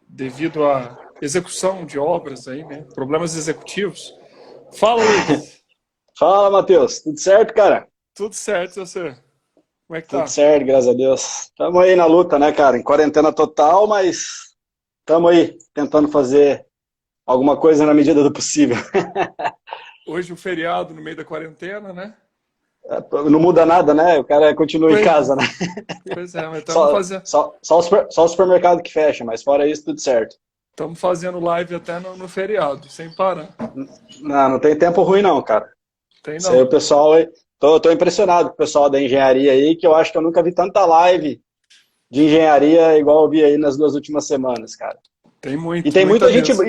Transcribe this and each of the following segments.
devido à execução de obras aí, né? Problemas executivos. Fala, Luiz. Fala, Matheus. Tudo certo, cara? Tudo certo, você? Como é que Tudo tá? certo, graças a Deus. Estamos aí na luta, né, cara? Em quarentena total, mas estamos aí tentando fazer alguma coisa na medida do possível. Hoje o feriado no meio da quarentena, né? Não muda nada, né? O cara continua em Pois, casa, né? pois é, mas Só, só, só o supermercado que fecha, mas fora isso, tudo certo. estamos fazendo live até no feriado, sem parar. Não, não tem tempo ruim, não, cara. Tem Isso aí, não. o pessoal. Tô impressionado com o pessoal da engenharia aí, que eu acho que eu nunca vi tanta live de engenharia igual eu vi aí nas 2 últimas semanas, cara. Tem E muito, tem muita muita gente, mesmo.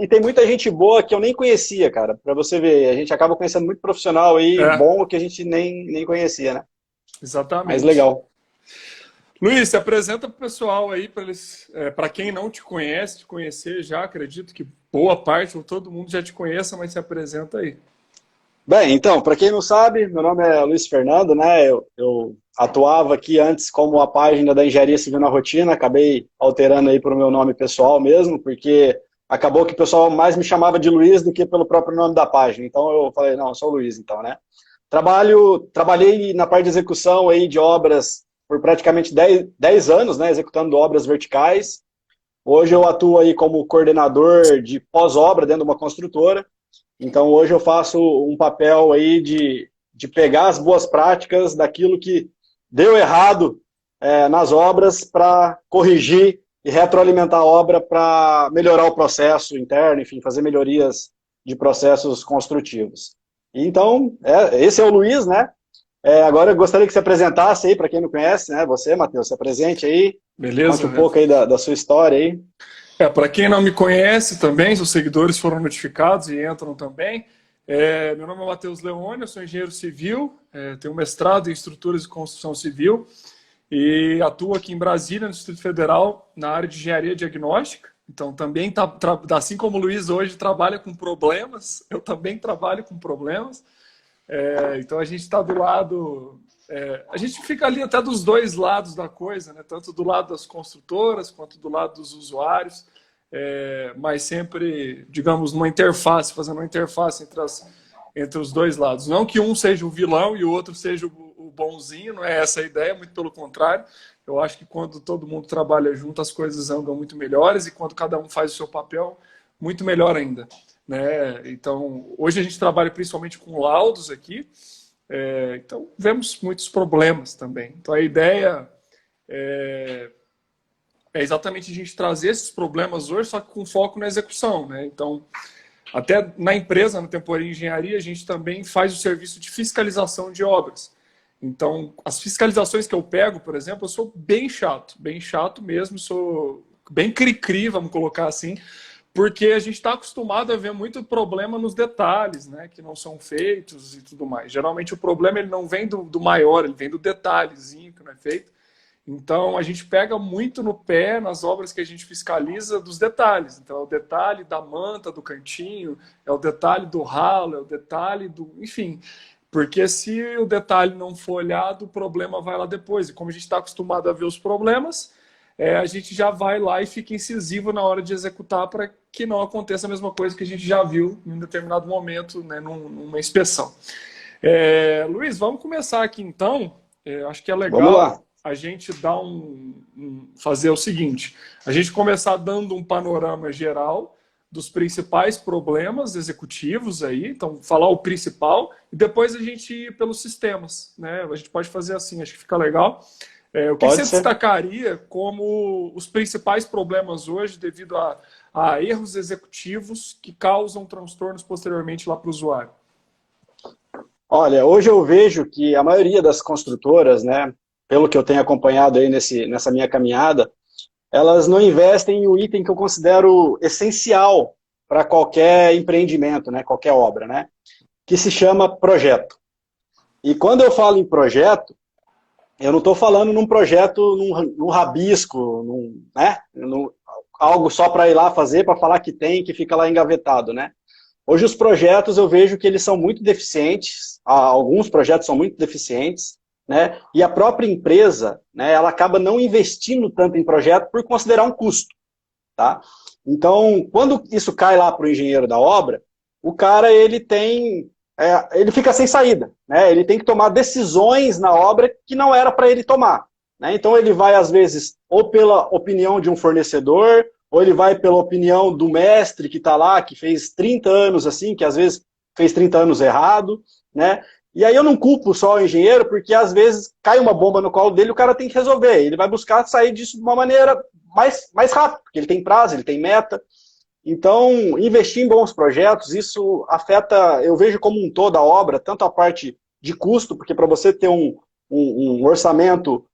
e tem muita gente boa que eu nem conhecia, cara. Pra você ver, a gente acaba conhecendo muito profissional aí, É, bom, que a gente nem conhecia, né? Mas exatamente. legal. Luiz, se apresenta para o pessoal aí, para quem não te conhece, te conhecer já, acredito que boa parte ou todo mundo já te conheça, mas se apresenta aí. Bem, então, para quem não sabe, meu nome é Luiz Fernando, né? Eu atuava aqui antes como a página da Engenharia Civil na Rotina, acabei alterando aí para o meu nome pessoal mesmo, porque acabou que o pessoal mais me chamava de Luiz do que pelo próprio nome da página. Então eu falei, não, eu sou o Luiz, então, né? Trabalhei na parte de execução aí de obras por praticamente 10 anos, né? Executando obras verticais. Hoje eu atuo aí como coordenador de pós-obra dentro de uma construtora. Então, hoje eu faço um papel aí de pegar as boas práticas daquilo que deu errado nas obras para corrigir e retroalimentar a obra para melhorar o processo interno, enfim, fazer melhorias de processos construtivos. Então, esse é o Luiz, né? Agora eu gostaria que você apresentasse aí, para quem não conhece, né? Você, Matheus, se apresente aí, conte Beleza? um pouco aí da sua história aí. Para quem não me conhece também, os seguidores foram notificados e entram também. Meu nome é Matheus Leone, eu sou engenheiro civil, tenho mestrado em estruturas de construção civil e atuo aqui em Brasília, no Distrito Federal, na área de engenharia diagnóstica. Então, também, assim como o Luiz hoje trabalha com problemas, eu também trabalho com problemas. Então, a gente está do lado... a gente fica ali até dos dois lados da coisa, né? Tanto do lado das construtoras quanto do lado dos usuários, mas sempre, digamos, numa interface, fazendo uma interface entre os dois lados. Não que um seja o vilão e o outro seja o bonzinho, não é essa a ideia, muito pelo contrário. Eu acho que quando todo mundo trabalha junto, as coisas andam muito melhores e quando cada um faz o seu papel, muito melhor ainda. Né? Então, hoje a gente trabalha principalmente com laudos aqui, então vemos muitos problemas também. Então, a ideia é exatamente a gente trazer esses problemas hoje, só que com foco na execução. Né? Então, até na empresa, na Temporim Engenharia, a gente também faz o serviço de fiscalização de obras. Então, as fiscalizações que eu pego, por exemplo, eu sou bem chato mesmo, sou bem cri-cri, vamos colocar assim, porque a gente está acostumado a ver muito problema nos detalhes, né, que não são feitos e tudo mais. Geralmente o problema ele não vem do maior, ele vem do detalhezinho que não é feito. Então, a gente pega muito no pé nas obras que a gente fiscaliza dos detalhes. Então, é o detalhe da manta, do cantinho, é o detalhe do ralo, é o detalhe do... Enfim, porque se o detalhe não for olhado, o problema vai lá depois. E como a gente está acostumado a ver os problemas, a gente já vai lá e fica incisivo na hora de executar para que não aconteça a mesma coisa que a gente já viu em um determinado momento, né, numa inspeção. Luiz, vamos começar aqui então. Acho que é Vamos legal lá. a gente dar fazer o seguinte, a gente começar dando um panorama geral dos principais problemas executivos aí, então falar o principal e depois a gente ir pelos sistemas, né? A gente pode fazer assim, acho que fica legal. O que Pode você ser. destacaria como os principais problemas hoje devido a erros executivos que causam transtornos posteriormente lá para o usuário? Olha, hoje eu vejo que a maioria das construtoras, né, pelo que eu tenho acompanhado aí nessa minha caminhada, elas não investem em um item que eu considero essencial para qualquer empreendimento, né, qualquer obra, né, que se chama projeto. E quando eu falo em projeto, eu não estou falando num projeto, num rabisco, né, algo só para ir lá fazer, para falar que tem, que fica lá engavetado, né. Hoje os projetos eu vejo que eles são muito deficientes, alguns projetos são muito deficientes, né? E a própria empresa, né, ela acaba não investindo tanto em projeto por considerar um custo. tá? Então, quando isso cai lá para o engenheiro da obra, o cara ele fica sem saída, né? Ele tem que tomar decisões na obra que não era para ele tomar, né? Então ele vai, às vezes, ou pela opinião de um fornecedor, ou ele vai pela opinião do mestre que está lá, que fez 30 anos assim, que às vezes fez 30 anos errado, né? E aí eu não culpo só o engenheiro, porque às vezes cai uma bomba no colo dele, o cara tem que resolver. Ele vai buscar sair disso de uma maneira mais rápida, porque ele tem prazo, ele tem meta. Então, investir em bons projetos, isso afeta, eu vejo como um todo a obra, tanto a parte de custo, porque para você ter um orçamento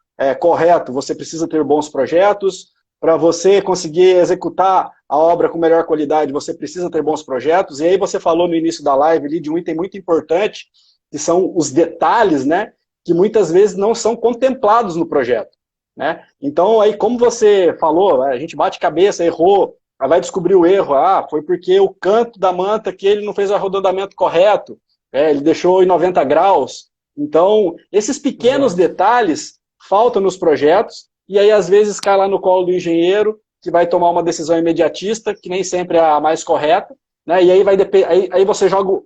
correto, você precisa ter bons projetos. Para você conseguir executar a obra com melhor qualidade, você precisa ter bons projetos. E aí você falou no início da live ali de um item muito importante, que são os detalhes, né, que muitas vezes não são contemplados no projeto, né? Então, aí, como você falou, a gente bate cabeça, errou, aí vai descobrir o erro, foi porque o canto da manta que ele não fez o arredondamento correto, ele deixou em 90 graus. Então, esses pequenos detalhes faltam nos projetos, e aí às vezes cai lá no colo do engenheiro, que vai tomar uma decisão imediatista, que nem sempre é a mais correta, né? E aí você joga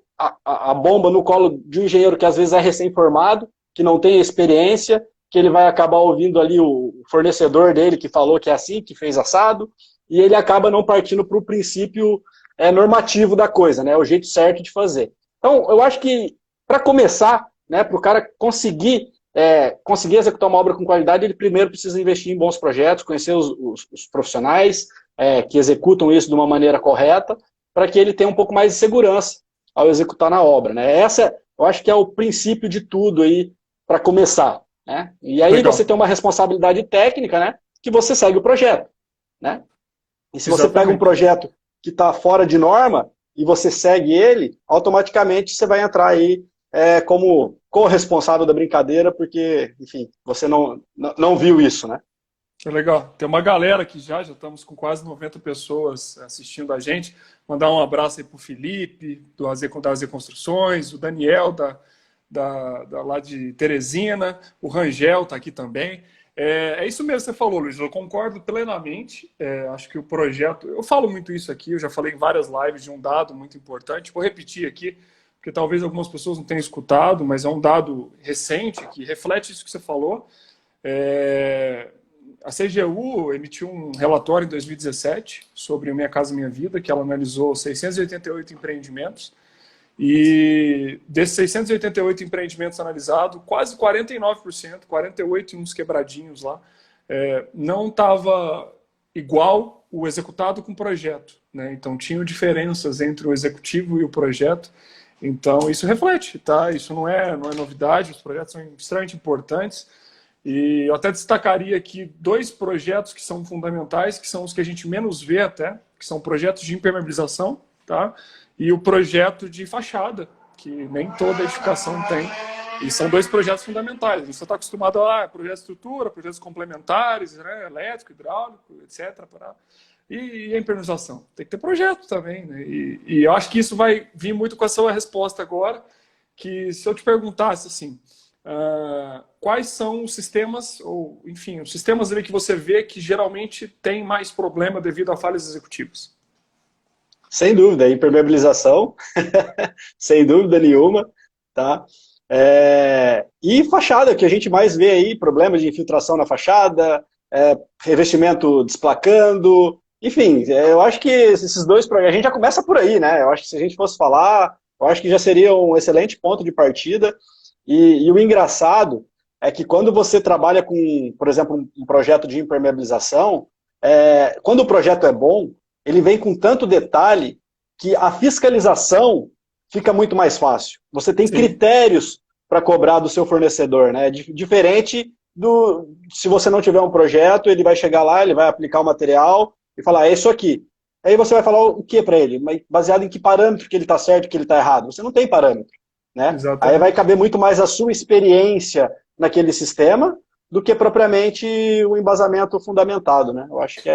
a bomba no colo de um engenheiro que às vezes é recém-formado, que não tem experiência, que ele vai acabar ouvindo ali o fornecedor dele que falou que é assim, que fez assado, e ele acaba não partindo para o princípio normativo da coisa, né? O jeito certo de fazer. Então, eu acho que, para começar, né, para o cara conseguir executar uma obra com qualidade, ele primeiro precisa investir em bons projetos, conhecer os profissionais que executam isso de uma maneira correta, para que ele tenha um pouco mais de segurança ao executar na obra, né? Eu acho que é o princípio de tudo aí para começar, né? E aí você tem uma responsabilidade técnica, né, que você segue o projeto, né? E se você pega um projeto que está fora de norma e você segue ele, automaticamente você vai entrar aí como corresponsável da brincadeira, porque, enfim, você não viu isso, né? Que legal. Tem uma galera aqui já estamos com quase 90 pessoas assistindo a gente. Mandar um abraço aí para o Felipe, das AZ Construções, o Daniel, lá de Teresina, o Rangel está aqui também. É isso mesmo que você falou, Luiz, eu concordo plenamente. Acho que o projeto... Eu falo muito isso aqui, eu já falei em várias lives de um dado muito importante. Vou repetir aqui, porque talvez algumas pessoas não tenham escutado, mas é um dado recente que reflete isso que você falou. A CGU emitiu um relatório em 2017 sobre o Minha Casa Minha Vida, que ela analisou 688 empreendimentos. E desses 688 empreendimentos analisados, quase 49%, 48% e uns quebradinhos lá, não estava igual o executado com o projeto, né? Então tinham diferenças entre o executivo e o projeto. Então isso reflete, tá? Isso não é novidade, os projetos são extremamente importantes. E eu até destacaria aqui 2 projetos que são fundamentais, que são os que a gente menos vê até, que são projetos de impermeabilização, tá? E o projeto de fachada, que nem toda edificação tem. E são 2 projetos fundamentais. A gente está acostumado a projetos de estrutura, projetos complementares, né? Elétrico, hidráulico, etc. E a impermeabilização. Tem que ter projeto também, né? E eu acho que isso vai vir muito com a sua resposta agora, que se eu te perguntasse assim... quais são os sistemas, ou enfim, os sistemas ali que você vê que geralmente tem mais problema devido a falhas executivas? Sem dúvida, impermeabilização, sem dúvida nenhuma, tá? E fachada, que a gente mais vê aí, problemas de infiltração na fachada, revestimento desplacando, enfim, eu acho que esses 2 problemas, a gente já começa por aí, né? Eu acho que se a gente fosse falar, eu acho que já seria um excelente ponto de partida. E o engraçado é que quando você trabalha com, por exemplo, um projeto de impermeabilização, quando o projeto é bom, ele vem com tanto detalhe que a fiscalização fica muito mais fácil. Você tem critérios para cobrar do seu fornecedor, né? Diferente se você não tiver um projeto, ele vai chegar lá, ele vai aplicar o material e falar, é isso aqui. Aí você vai falar o que para ele? Baseado em que parâmetro que ele está certo e que ele está errado? Você não tem parâmetro. Né? Aí vai caber muito mais a sua experiência naquele sistema do que propriamente o embasamento fundamentado, né? Eu acho que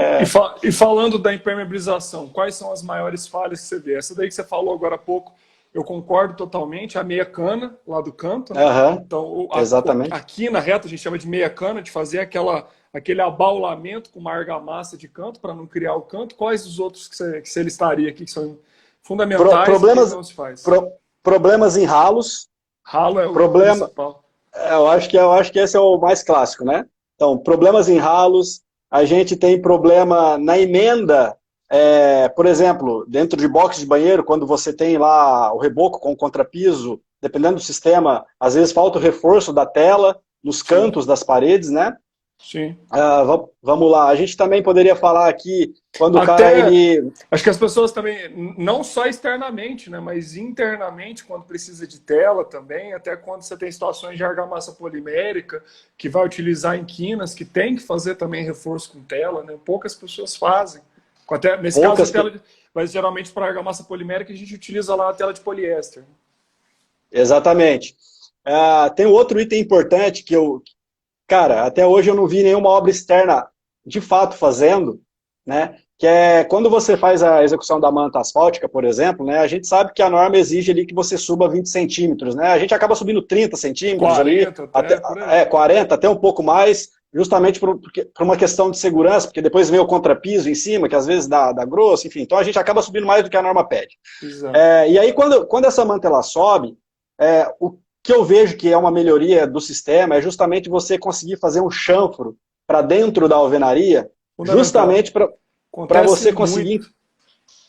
E falando da impermeabilização, quais são as maiores falhas que você vê? Essa daí que você falou agora há pouco, eu concordo totalmente, a meia cana lá do canto, né? Então, exatamente. aqui na reta a gente chama de meia cana, de fazer aquele abaulamento com uma argamassa de canto para não criar o canto. Quais os outros que você listaria aqui que são fundamentais Problemas, e não se faz? problemas em ralos. Ralo é o Problema, principal. eu acho que esse é o mais clássico, né? Então, problemas em ralos, a gente tem problema na emenda, por exemplo, dentro de box de banheiro, quando você tem lá o reboco com o contrapiso, dependendo do sistema, às vezes falta o reforço da tela nos Sim, cantos das paredes, né? sim. Vamos lá, a gente também poderia falar aqui, quando o cara, Até, ele... acho que as pessoas também, não só externamente, né, mas internamente, quando precisa de tela também, até quando você tem situações de argamassa polimérica, que vai utilizar em quinas, que tem que fazer também reforço com tela, né? Poucas pessoas fazem. Até, nesse caso, a Poucas... tela, mas geralmente para argamassa polimérica a gente utiliza lá a tela de poliéster. Exatamente. Tem um outro item importante que cara, até hoje eu não vi nenhuma obra externa de fato fazendo, né? Que é quando você faz a execução da manta asfáltica, por exemplo, né? A gente sabe que a norma exige ali que você suba 20 centímetros, né? A gente acaba subindo 30 centímetros ali, 40 até, por aí. 40, até um pouco mais, justamente por uma questão de segurança, porque depois vem o contrapiso em cima, que às vezes dá grosso, enfim. Então a gente acaba subindo mais do que a norma pede. Exato. E aí, quando essa manta ela sobe, o que eu vejo que é uma melhoria do sistema é justamente você conseguir fazer um chanfro para dentro da alvenaria, Fundamental. justamente para Acontece você conseguir muito.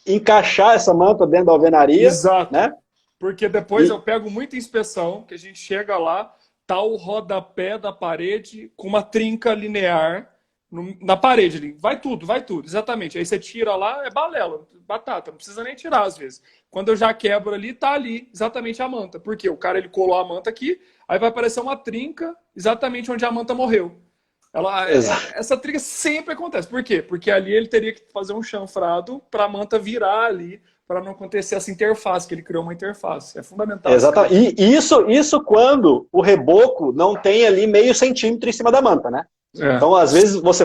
encaixar essa manta dentro da alvenaria, Exato. né? Porque depois eu E, pego muita inspeção, que a gente chega lá, tá o rodapé da parede com uma trinca linear na parede ali. Vai tudo, exatamente. Aí você tira lá, é balela, batata, não precisa nem tirar às vezes. Quando eu já quebro ali, tá ali exatamente a manta. Porque o cara ele colou a manta aqui, aí vai aparecer uma trinca exatamente onde a manta morreu. Essa trinca sempre acontece. Por quê? Porque ali ele teria que fazer um chanfrado para a manta virar ali, para não acontecer essa interface, que ele criou uma interface. É fundamental isso aí. exatamente. E isso quando o reboco não tem ali meio centímetro em cima da manta, né? É. Então, às vezes, você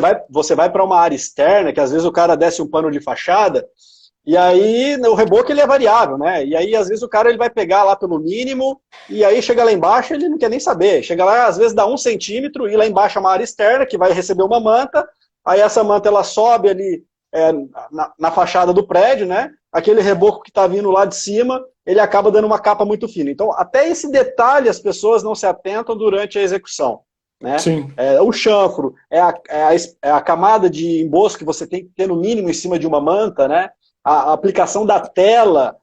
vai para uma área externa, que às vezes o cara desce um pano de fachada, e aí o reboco ele é variável, né? E aí, às vezes, o cara ele vai pegar lá pelo mínimo, e aí chega lá embaixo ele não quer nem saber. Chega lá, às vezes, dá 1 centímetro, e lá embaixo é uma área externa, que vai receber uma manta, aí essa manta ela sobe ali na fachada do prédio, né? Aquele reboco que está vindo lá de cima, ele acaba dando uma capa muito fina. Então, até esse detalhe as pessoas não se atentam durante a execução, né? Sim. O chanfro, é a camada de emboço que você tem que ter no mínimo em cima de uma manta, né? A aplicação da tela,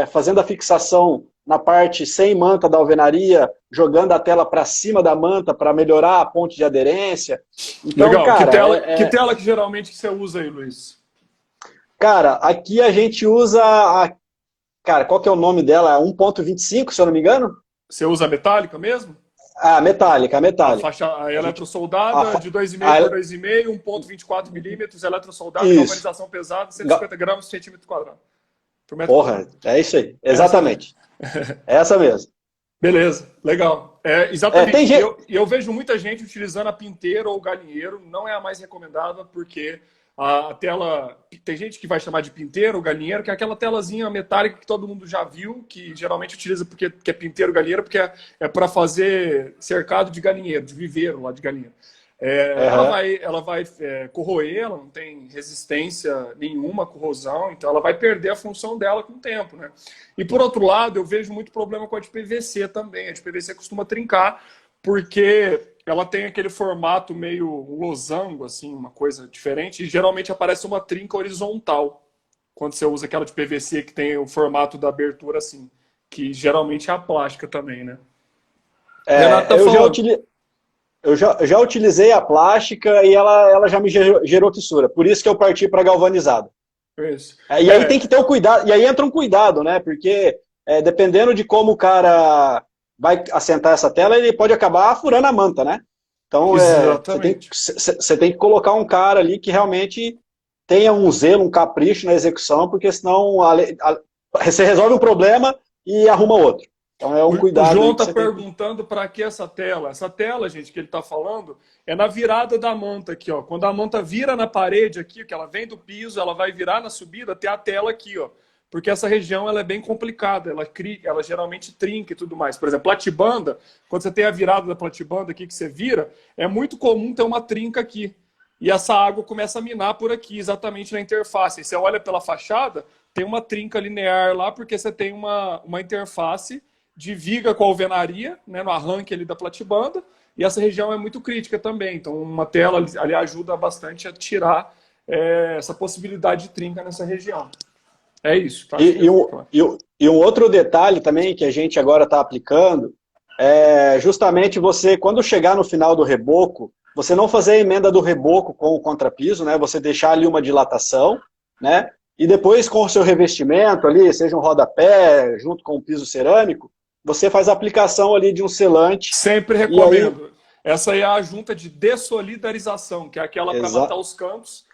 fazendo a fixação na parte sem manta da alvenaria, jogando a tela para cima da manta para melhorar a ponte de aderência. Então, Legal. cara, Que tela que geralmente você usa aí, Luiz? cara, aqui a gente usa cara, qual que é o nome dela? 1.25, se eu não me engano? Você usa a metálica mesmo? Metálica, A metálica. faixa a A gente, eletrosoldada a, de 2,5 por a, 2,5, 1,24 milímetros, eletrosoldada, isso. galvanização pesada, 150 gramas por centímetro quadrado. Por metro Porra, quadrado. é isso aí. Essa mesmo. Exatamente. Essa mesmo. Beleza, legal. Tem Exatamente. E gente... eu vejo muita gente utilizando a pinteira ou galinheiro, não é a mais recomendada, porque a tela. Tem gente que vai chamar de pinteiro ou galinheiro, que é aquela telazinha metálica que todo mundo já viu, que geralmente utiliza porque que é pinteiro ou galinheiro, porque é para fazer cercado de galinheiro, de viveiro lá de galinheiro. Ela vai corroer, ela não tem resistência nenhuma à corrosão, então ela vai perder a função dela com o tempo, né? E por outro lado, eu vejo muito problema com a de PVC também. A de PVC costuma trincar, porque ela tem aquele formato meio losango, assim, uma coisa diferente, e geralmente aparece uma trinca horizontal quando você usa aquela de PVC que tem o formato da abertura assim, que geralmente é a plástica também, né? O Renato tá eu já falando. utilizei. Eu já utilizei a plástica e ela já me gerou fissura. Por isso que eu parti para galvanizado. Isso. E aí tem que ter o cuidado. E aí entra um cuidado, né? Porque dependendo de como o cara vai assentar essa tela, ele pode acabar furando a manta, né? Então Exatamente. você tem que colocar um cara ali que realmente tenha um zelo, um capricho na execução, porque senão você resolve um problema e arruma outro. Então é um O cuidado João aí que está você tem que... perguntando para que essa tela. Essa tela, gente, que ele está falando, é na virada da manta aqui, ó. Quando a manta vira na parede aqui, que ela vem do piso, ela vai virar na subida, tem a tela aqui, ó. porque essa região ela é bem complicada, ela geralmente trinca e tudo mais. Por exemplo, platibanda, quando você tem a virada da platibanda aqui que você vira, é muito comum ter uma trinca aqui. E essa água começa a minar por aqui, exatamente na interface. E você olha pela fachada, tem uma trinca linear lá, porque você tem uma interface de viga com alvenaria, né, no arranque ali da platibanda, e essa região é muito crítica também. Então, uma tela ali ajuda bastante a tirar essa possibilidade de trinca nessa região. É isso. Tá? E um outro detalhe também que a gente agora está aplicando é justamente você, quando chegar no final do reboco, você não fazer a emenda do reboco com o contrapiso, né? Você deixar ali uma dilatação, né? E depois com o seu revestimento ali, seja um rodapé, junto com o piso cerâmico, você faz a aplicação ali de um selante. Sempre recomendo. Aí... Essa aí é a junta de dessolidarização, que é aquela para matar os cantos.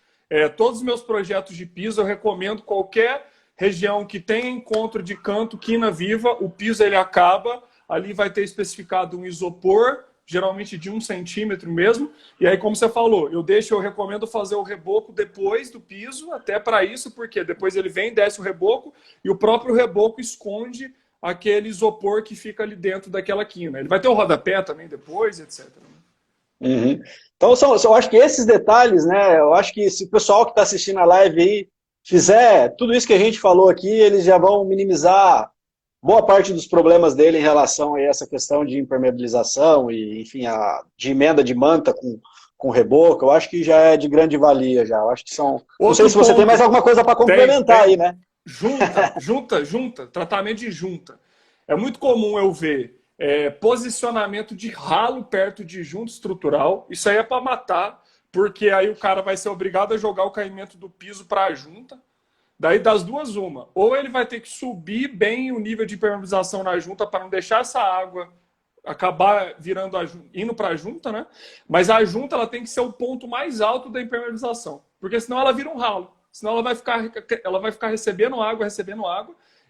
Todos os meus projetos de piso eu recomendo qualquer região que tenha encontro de canto, quina viva, o piso ele acaba, ali vai ter especificado um isopor, geralmente de 1 centímetro mesmo, e aí como você falou, eu recomendo fazer o reboco depois do piso, até para isso, porque depois ele vem, desce o reboco, e o próprio reboco esconde aquele isopor que fica ali dentro daquela quina. Ele vai ter o rodapé também depois, etc. Uhum. Então, eu acho que esses detalhes, né, eu acho que se o pessoal que está assistindo a live aí fizer tudo isso que a gente falou aqui, eles já vão minimizar boa parte dos problemas dele em relação a essa questão de impermeabilização e, enfim, de emenda de manta com reboco. Eu acho que já é de grande valia já. Eu acho que são... Não sei se você tem mais alguma coisa para complementar aí, né? Junta, tratamento de junta. É muito comum eu ver posicionamento de ralo perto de junta estrutural. Isso aí é para matar, porque aí o cara vai ser obrigado a jogar o caimento do piso para a junta. Daí das duas uma. Ou ele vai ter que subir bem o nível de impermeabilização na junta para não deixar essa água acabar indo para a junta, né? Mas a junta ela tem que ser o ponto mais alto da impermeabilização, porque senão ela vira um ralo. Senão ela vai ficar recebendo água,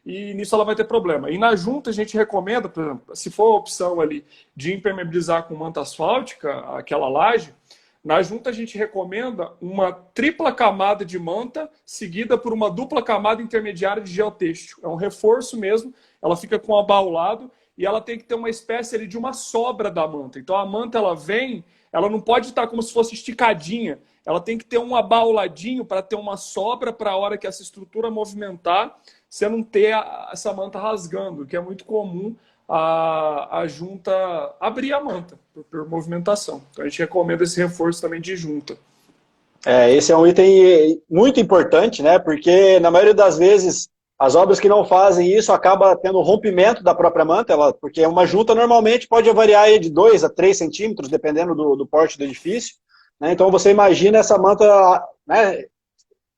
e nisso ela vai ter problema. E na junta a gente recomenda, por exemplo, se for a opção ali de impermeabilizar com manta asfáltica, aquela laje, na junta a gente recomenda uma tripla camada de manta seguida por uma dupla camada intermediária de geotêxtil. É um reforço mesmo, ela fica com abaulado e ela tem que ter uma espécie ali de uma sobra da manta. Então a manta ela não pode estar como se fosse esticadinha, ela tem que ter um abauladinho para ter uma sobra para a hora que essa estrutura movimentar, você não ter essa manta rasgando, que é muito comum a junta abrir a manta por movimentação. Então a gente recomenda esse reforço também de junta. Esse é um item muito importante, né? Porque na maioria das vezes as obras que não fazem isso acaba tendo rompimento da própria manta, porque uma junta normalmente pode variar aí de 2 a 3 centímetros, dependendo do porte do edifício. Né? Então você imagina essa manta, né,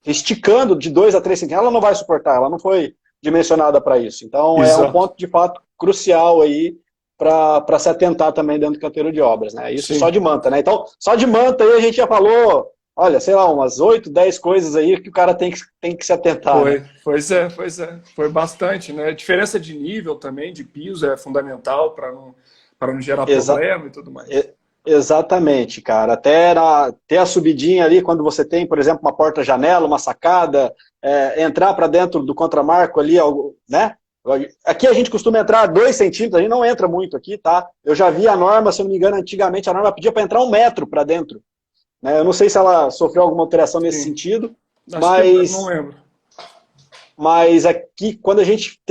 esticando de 2 a 3 centímetros, ela não vai suportar, ela não foi dimensionada para isso. Então Exato. É um ponto de fato crucial aí para se atentar também dentro do canteiro de obras. Né? Isso Sim. Só de manta. Né? Então, só de manta aí a gente já falou, olha, sei lá, umas 8, 10 coisas aí que o cara tem que se atentar. Né? Pois é. Foi bastante. Né? A diferença de nível também, de piso, é fundamental para não gerar problema e tudo mais. Exatamente, cara. Até ter a subidinha ali, quando você tem, por exemplo, uma porta-janela, uma sacada, entrar para dentro do contramarco ali, né? Aqui a gente costuma entrar 2 centímetros, a gente não entra muito aqui, tá? Eu já vi a norma, se eu não me engano, antigamente a norma pedia para entrar 1 metro para dentro. Né? Eu não sei se ela sofreu alguma alteração nesse sentido, mas... Não lembro. Mas aqui, quando a gente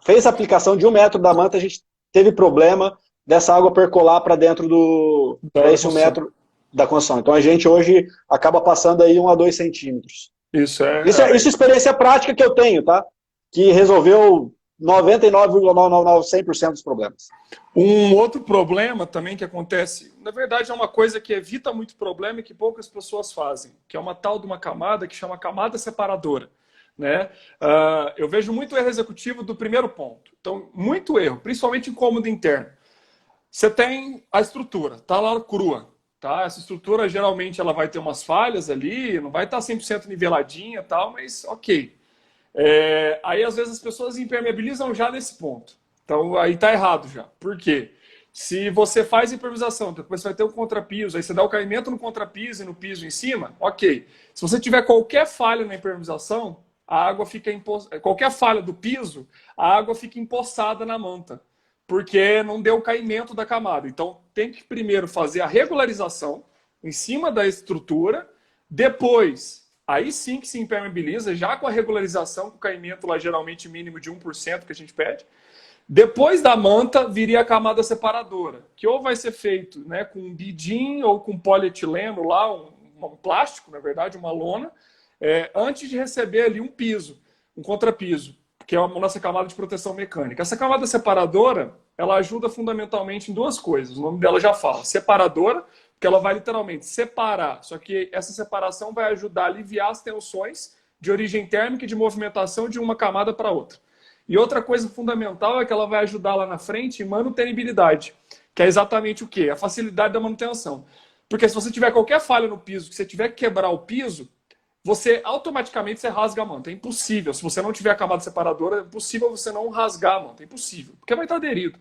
fez a aplicação de 1 metro da manta, a gente teve problema dessa água percolar para dentro para esse 1 metro da construção. Então a gente hoje acaba passando aí 1 a 2 centímetros. Isso é experiência prática que eu tenho, tá? Que resolveu 99,999% dos problemas. Um outro problema também que acontece, na verdade é uma coisa que evita muito problema e que poucas pessoas fazem, que é uma tal de uma camada que chama camada separadora. Né? Eu vejo muito erro executivo do primeiro ponto. Então, muito erro, principalmente em cômodo interno. Você tem a estrutura, tá lá crua. Tá? Essa estrutura geralmente ela vai ter umas falhas ali, não vai estar 100% niveladinha, tal, mas ok. Aí às vezes as pessoas impermeabilizam já nesse ponto. Então aí está errado já. Por quê? Se você faz impermeabilização, depois você vai ter um contrapiso, aí você dá o caimento no contrapiso e no piso em cima, ok. Se você tiver qualquer falha na impermeabilização, a água fica qualquer falha do piso, a água fica empoçada na manta, porque não deu o caimento da camada. Então tem que primeiro fazer a regularização em cima da estrutura, depois, aí sim que se impermeabiliza, já com a regularização, com o caimento lá geralmente mínimo de 1% que a gente pede. Depois da manta, viria a camada separadora, que ou vai ser feito, né, com bidim ou com polietileno lá, um plástico, na verdade, uma lona, antes de receber ali um piso, um contrapiso, que é a nossa camada de proteção mecânica. Essa camada separadora, ela ajuda fundamentalmente em duas coisas. O nome dela já fala, separadora, porque ela vai literalmente separar, só que essa separação vai ajudar a aliviar as tensões de origem térmica e de movimentação de uma camada para outra. E outra coisa fundamental é que ela vai ajudar lá na frente em manutenibilidade, que é exatamente o quê? A facilidade da manutenção. Porque se você tiver qualquer falha no piso, que você tiver que quebrar o piso, você automaticamente você rasga a manta. É impossível. Se você não tiver a camada separadora, é impossível você não rasgar a manta. É impossível, porque vai estar aderido.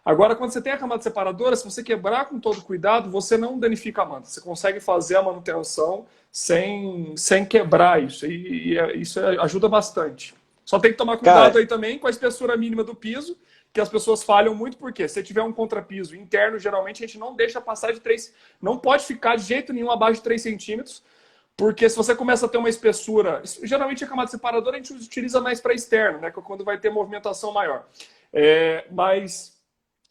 Agora, quando você tem a camada separadora, se você quebrar com todo cuidado, você não danifica a manta. Você consegue fazer a manutenção sem quebrar isso. Isso ajuda bastante. Só tem que tomar cuidado aí também com a espessura mínima do piso, que as pessoas falham muito, porque se tiver um contrapiso interno, geralmente a gente não deixa passar de 3, não pode ficar de jeito nenhum abaixo de 3 centímetros, porque se você começa a ter uma espessura, geralmente a camada separadora a gente utiliza mais para externo, né, que é quando vai ter movimentação maior. Mas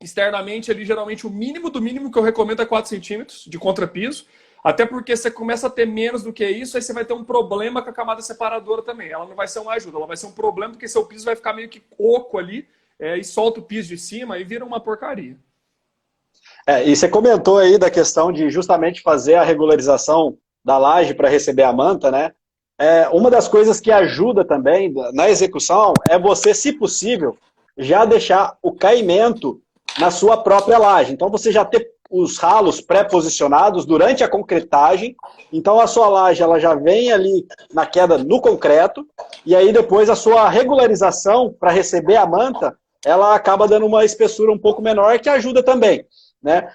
externamente ali, geralmente o mínimo do mínimo que eu recomendo é 4 centímetros de contrapiso, até porque você começa a ter menos do que isso, aí você vai ter um problema com a camada separadora também. Ela não vai ser uma ajuda, ela vai ser um problema porque seu piso vai ficar meio que oco ali, e solta o piso de cima e vira uma porcaria. E você comentou aí da questão de justamente fazer a regularização da laje para receber a manta, né? Uma das coisas que ajuda também na execução é você, se possível, já deixar o caimento na sua própria laje. Então você já ter os ralos pré-posicionados durante a concretagem, então a sua laje ela já vem ali na queda no concreto, e aí depois a sua regularização para receber a manta, ela acaba dando uma espessura um pouco menor, que ajuda também, né?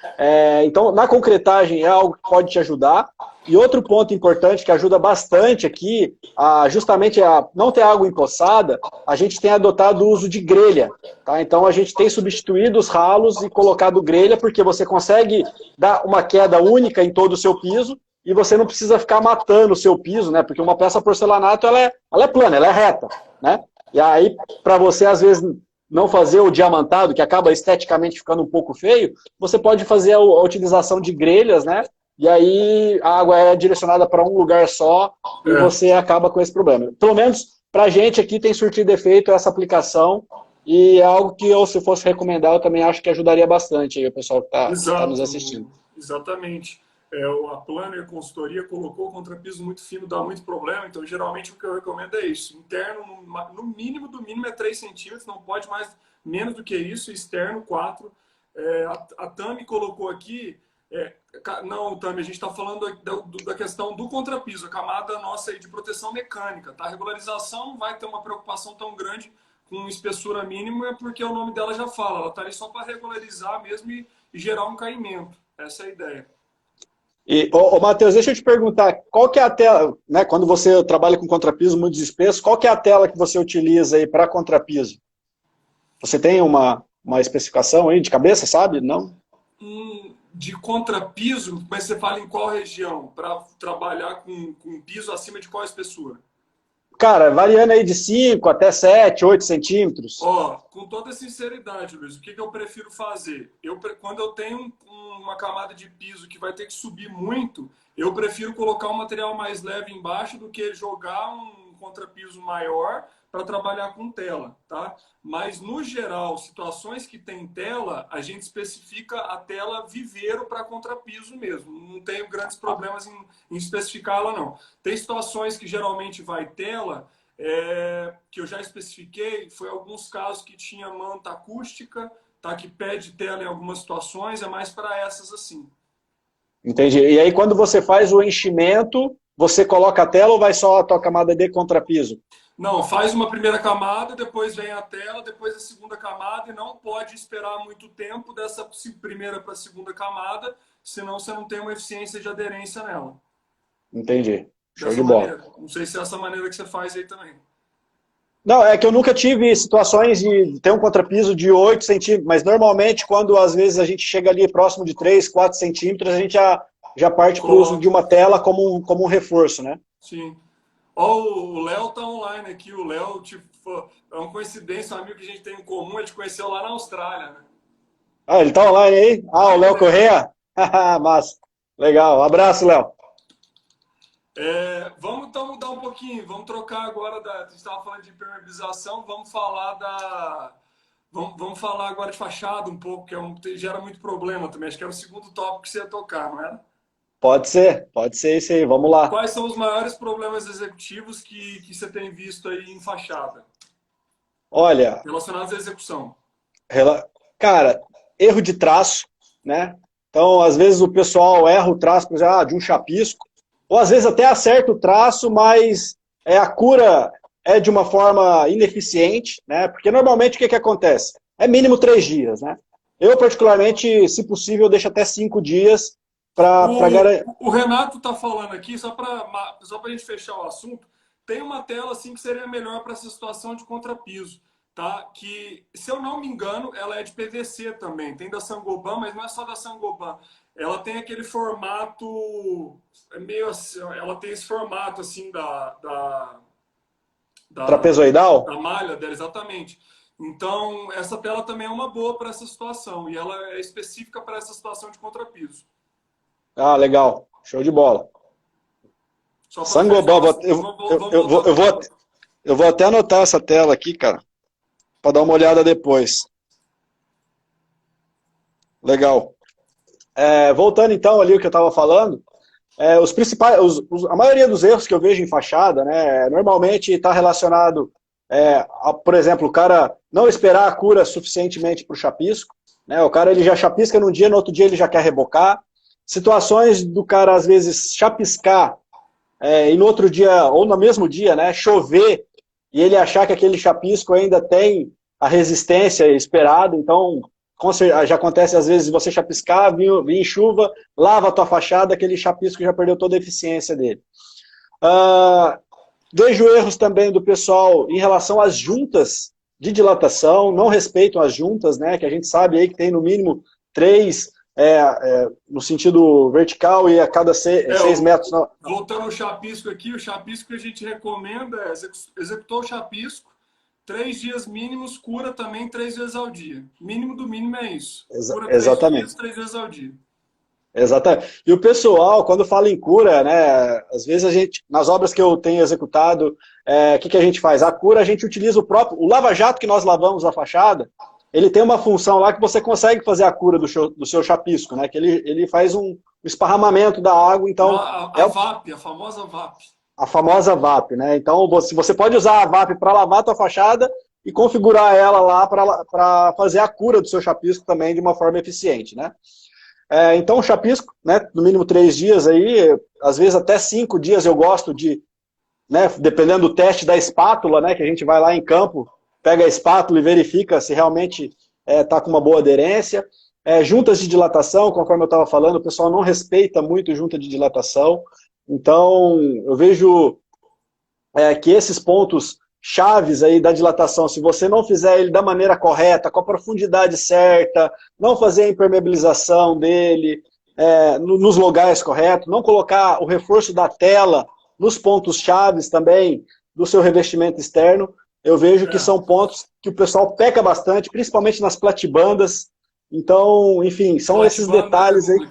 Então na concretagem é algo que pode te ajudar. E outro ponto importante que ajuda bastante aqui, justamente a não ter água empoçada, a gente tem adotado o uso de grelha. Tá? Então a gente tem substituído os ralos e colocado grelha, porque você consegue dar uma queda única em todo o seu piso e você não precisa ficar matando o seu piso, né? Porque uma peça porcelanato ela é plana, ela é reta, né? E aí, para você, às vezes, não fazer o diamantado, que acaba esteticamente ficando um pouco feio, você pode fazer a utilização de grelhas, né? E aí a água é direcionada para um lugar só e você acaba com esse problema. Pelo menos para a gente aqui tem surtido efeito essa aplicação e é algo que eu, se fosse recomendar, eu também acho que ajudaria bastante aí o pessoal que está nos assistindo. Exatamente. A Planner Consultoria colocou o contrapiso muito fino, dá muito problema, então geralmente o que eu recomendo é isso. Interno, no mínimo do mínimo é 3 centímetros, não pode mais menos do que isso, externo 4. A Tami colocou aqui... não, Tami, a gente está falando da questão do contrapiso, a camada nossa aí de proteção mecânica. Tá? A regularização não vai ter uma preocupação tão grande com espessura mínima, porque o nome dela já fala, ela está ali só para regularizar mesmo e gerar um caimento. Essa é a ideia. E, Matheus, deixa eu te perguntar, qual que é a tela, né, quando você trabalha com contrapiso muito espesso, qual que é a tela que você utiliza aí para contrapiso? Você tem uma especificação aí de cabeça, sabe? Não? De contrapiso, mas você fala em qual região? Para trabalhar com piso acima de qual espessura? Cara, variando aí de 5 até 7, 8 centímetros. Com toda sinceridade, Luiz, o que eu prefiro fazer? Quando eu tenho uma camada de piso que vai ter que subir muito, eu prefiro colocar um material mais leve embaixo do que jogar um contrapiso maior para trabalhar com tela, tá? Mas, no geral, situações que tem tela, a gente especifica a tela viveiro para contrapiso mesmo. Não tenho grandes problemas em especificá-la, não. Tem situações que geralmente vai tela, que eu já especifiquei, foi alguns casos que tinha manta acústica, tá? Que pede tela em algumas situações, é mais para essas assim. Entendi. E aí, quando você faz o enchimento, você coloca a tela ou vai só a tua camada de contrapiso? Não, faz uma primeira camada, depois vem a tela, depois a segunda camada, e não pode esperar muito tempo dessa primeira para a segunda camada, senão você não tem uma eficiência de aderência nela. Entendi. Show Dessa de bola. maneira. Não sei se é essa maneira que você faz aí também. Não, é que eu nunca tive situações de ter um contrapiso de 8 centímetros, mas normalmente quando às vezes a gente chega ali próximo de 3, 4 centímetros, a gente já parte para o uso de Coloca. uma tela como um reforço, né? Sim. Ó, o Léo tá online aqui. O Léo, tipo, é uma coincidência, um amigo que a gente tem em comum, ele te conheceu lá na Austrália, né? Ah, ele tá online aí? Ah, o Ai, que Léo legal. Correia? Massa. Legal. Abraço, Léo. Vamos então mudar um pouquinho. Vamos trocar agora da. A gente estava falando de impermeabilização, vamos falar da. Vamos falar agora de fachada um pouco, que gera muito problema também. Acho que era o segundo tópico que você ia tocar, não era? Pode ser isso aí. Vamos lá. Quais são os maiores problemas executivos que você tem visto aí em fachada, Olha, relacionados à execução? rela- cara, erro de traço, né? Então, às vezes o pessoal erra o traço, por exemplo, de um chapisco, ou às vezes até acerta o traço, mas a cura é de uma forma ineficiente, né? Porque normalmente o que acontece? É mínimo 3 dias, né? Eu, particularmente, se possível, deixo até 5 dias para garantir. O Renato está falando aqui, só para a gente fechar o assunto, tem uma tela assim que seria melhor para essa situação de contrapiso, tá? Que, se eu não me engano, ela é de PVC também. Tem da Saint-Gobain, mas não é só da Saint-Gobain. Ela tem aquele formato, meio assim, ela tem esse formato assim da, Trapezoidal? da malha dela, exatamente. Então, essa tela também é uma boa para essa situação e ela é específica para essa situação de contrapiso. Ah, legal. Show de bola. Só para fechar Sangoban, o assunto, vamos voltar para a pauta. eu vou até anotar essa tela aqui, cara, para dar uma olhada depois. Legal. Voltando então ali o que eu estava falando, os principais, a maioria dos erros que eu vejo em fachada, né, normalmente está relacionado, por exemplo, o cara não esperar a cura suficientemente para o chapisco, né, o cara ele já chapisca num dia, no outro dia ele já quer rebocar. Situações do cara às vezes chapiscar e no outro dia, ou no mesmo dia, né, chover e ele achar que aquele chapisco ainda tem a resistência esperada, então já acontece às vezes você chapiscar, vir chuva, lava a tua fachada, aquele chapisco já perdeu toda a eficiência dele. Ah, vejo erros também do pessoal em relação às juntas de dilatação, não respeitam as juntas, né, que a gente sabe aí que tem no mínimo 3 no sentido vertical e a cada 6 metros. Voltando ao chapisco aqui, o chapisco que a gente recomenda é executou o chapisco, 3 dias mínimos, cura também 3 vezes ao dia. Mínimo do mínimo é isso. Cura três Exatamente. dias, 3 vezes ao dia. Exatamente. E o pessoal, quando fala em cura, né, às vezes a gente, nas obras que eu tenho executado, o que a gente faz? A cura, a gente utiliza o lava-jato que nós lavamos a fachada, ele tem uma função lá que você consegue fazer a cura do seu chapisco, né, que ele faz um esparramamento da água, então A VAP, a famosa VAP. a famosa VAP, né, então você pode usar a VAP para lavar a tua fachada e configurar ela lá para fazer a cura do seu chapisco também de uma forma eficiente, né. Então, o chapisco, né, no mínimo 3 dias aí, às vezes até 5 dias eu gosto de, né, dependendo do teste da espátula, né, que a gente vai lá em campo, pega a espátula e verifica se realmente está com uma boa aderência. Juntas de dilatação, conforme eu estava falando, o pessoal não respeita muito junta de dilatação, então eu vejo que esses pontos chaves aí da dilatação, se você não fizer ele da maneira correta, com a profundidade certa, não fazer a impermeabilização dele nos lugares corretos, não colocar o reforço da tela nos pontos chaves também do seu revestimento externo, eu vejo que são pontos que o pessoal peca bastante, principalmente nas platibandas. Então, enfim, são esses detalhes aí.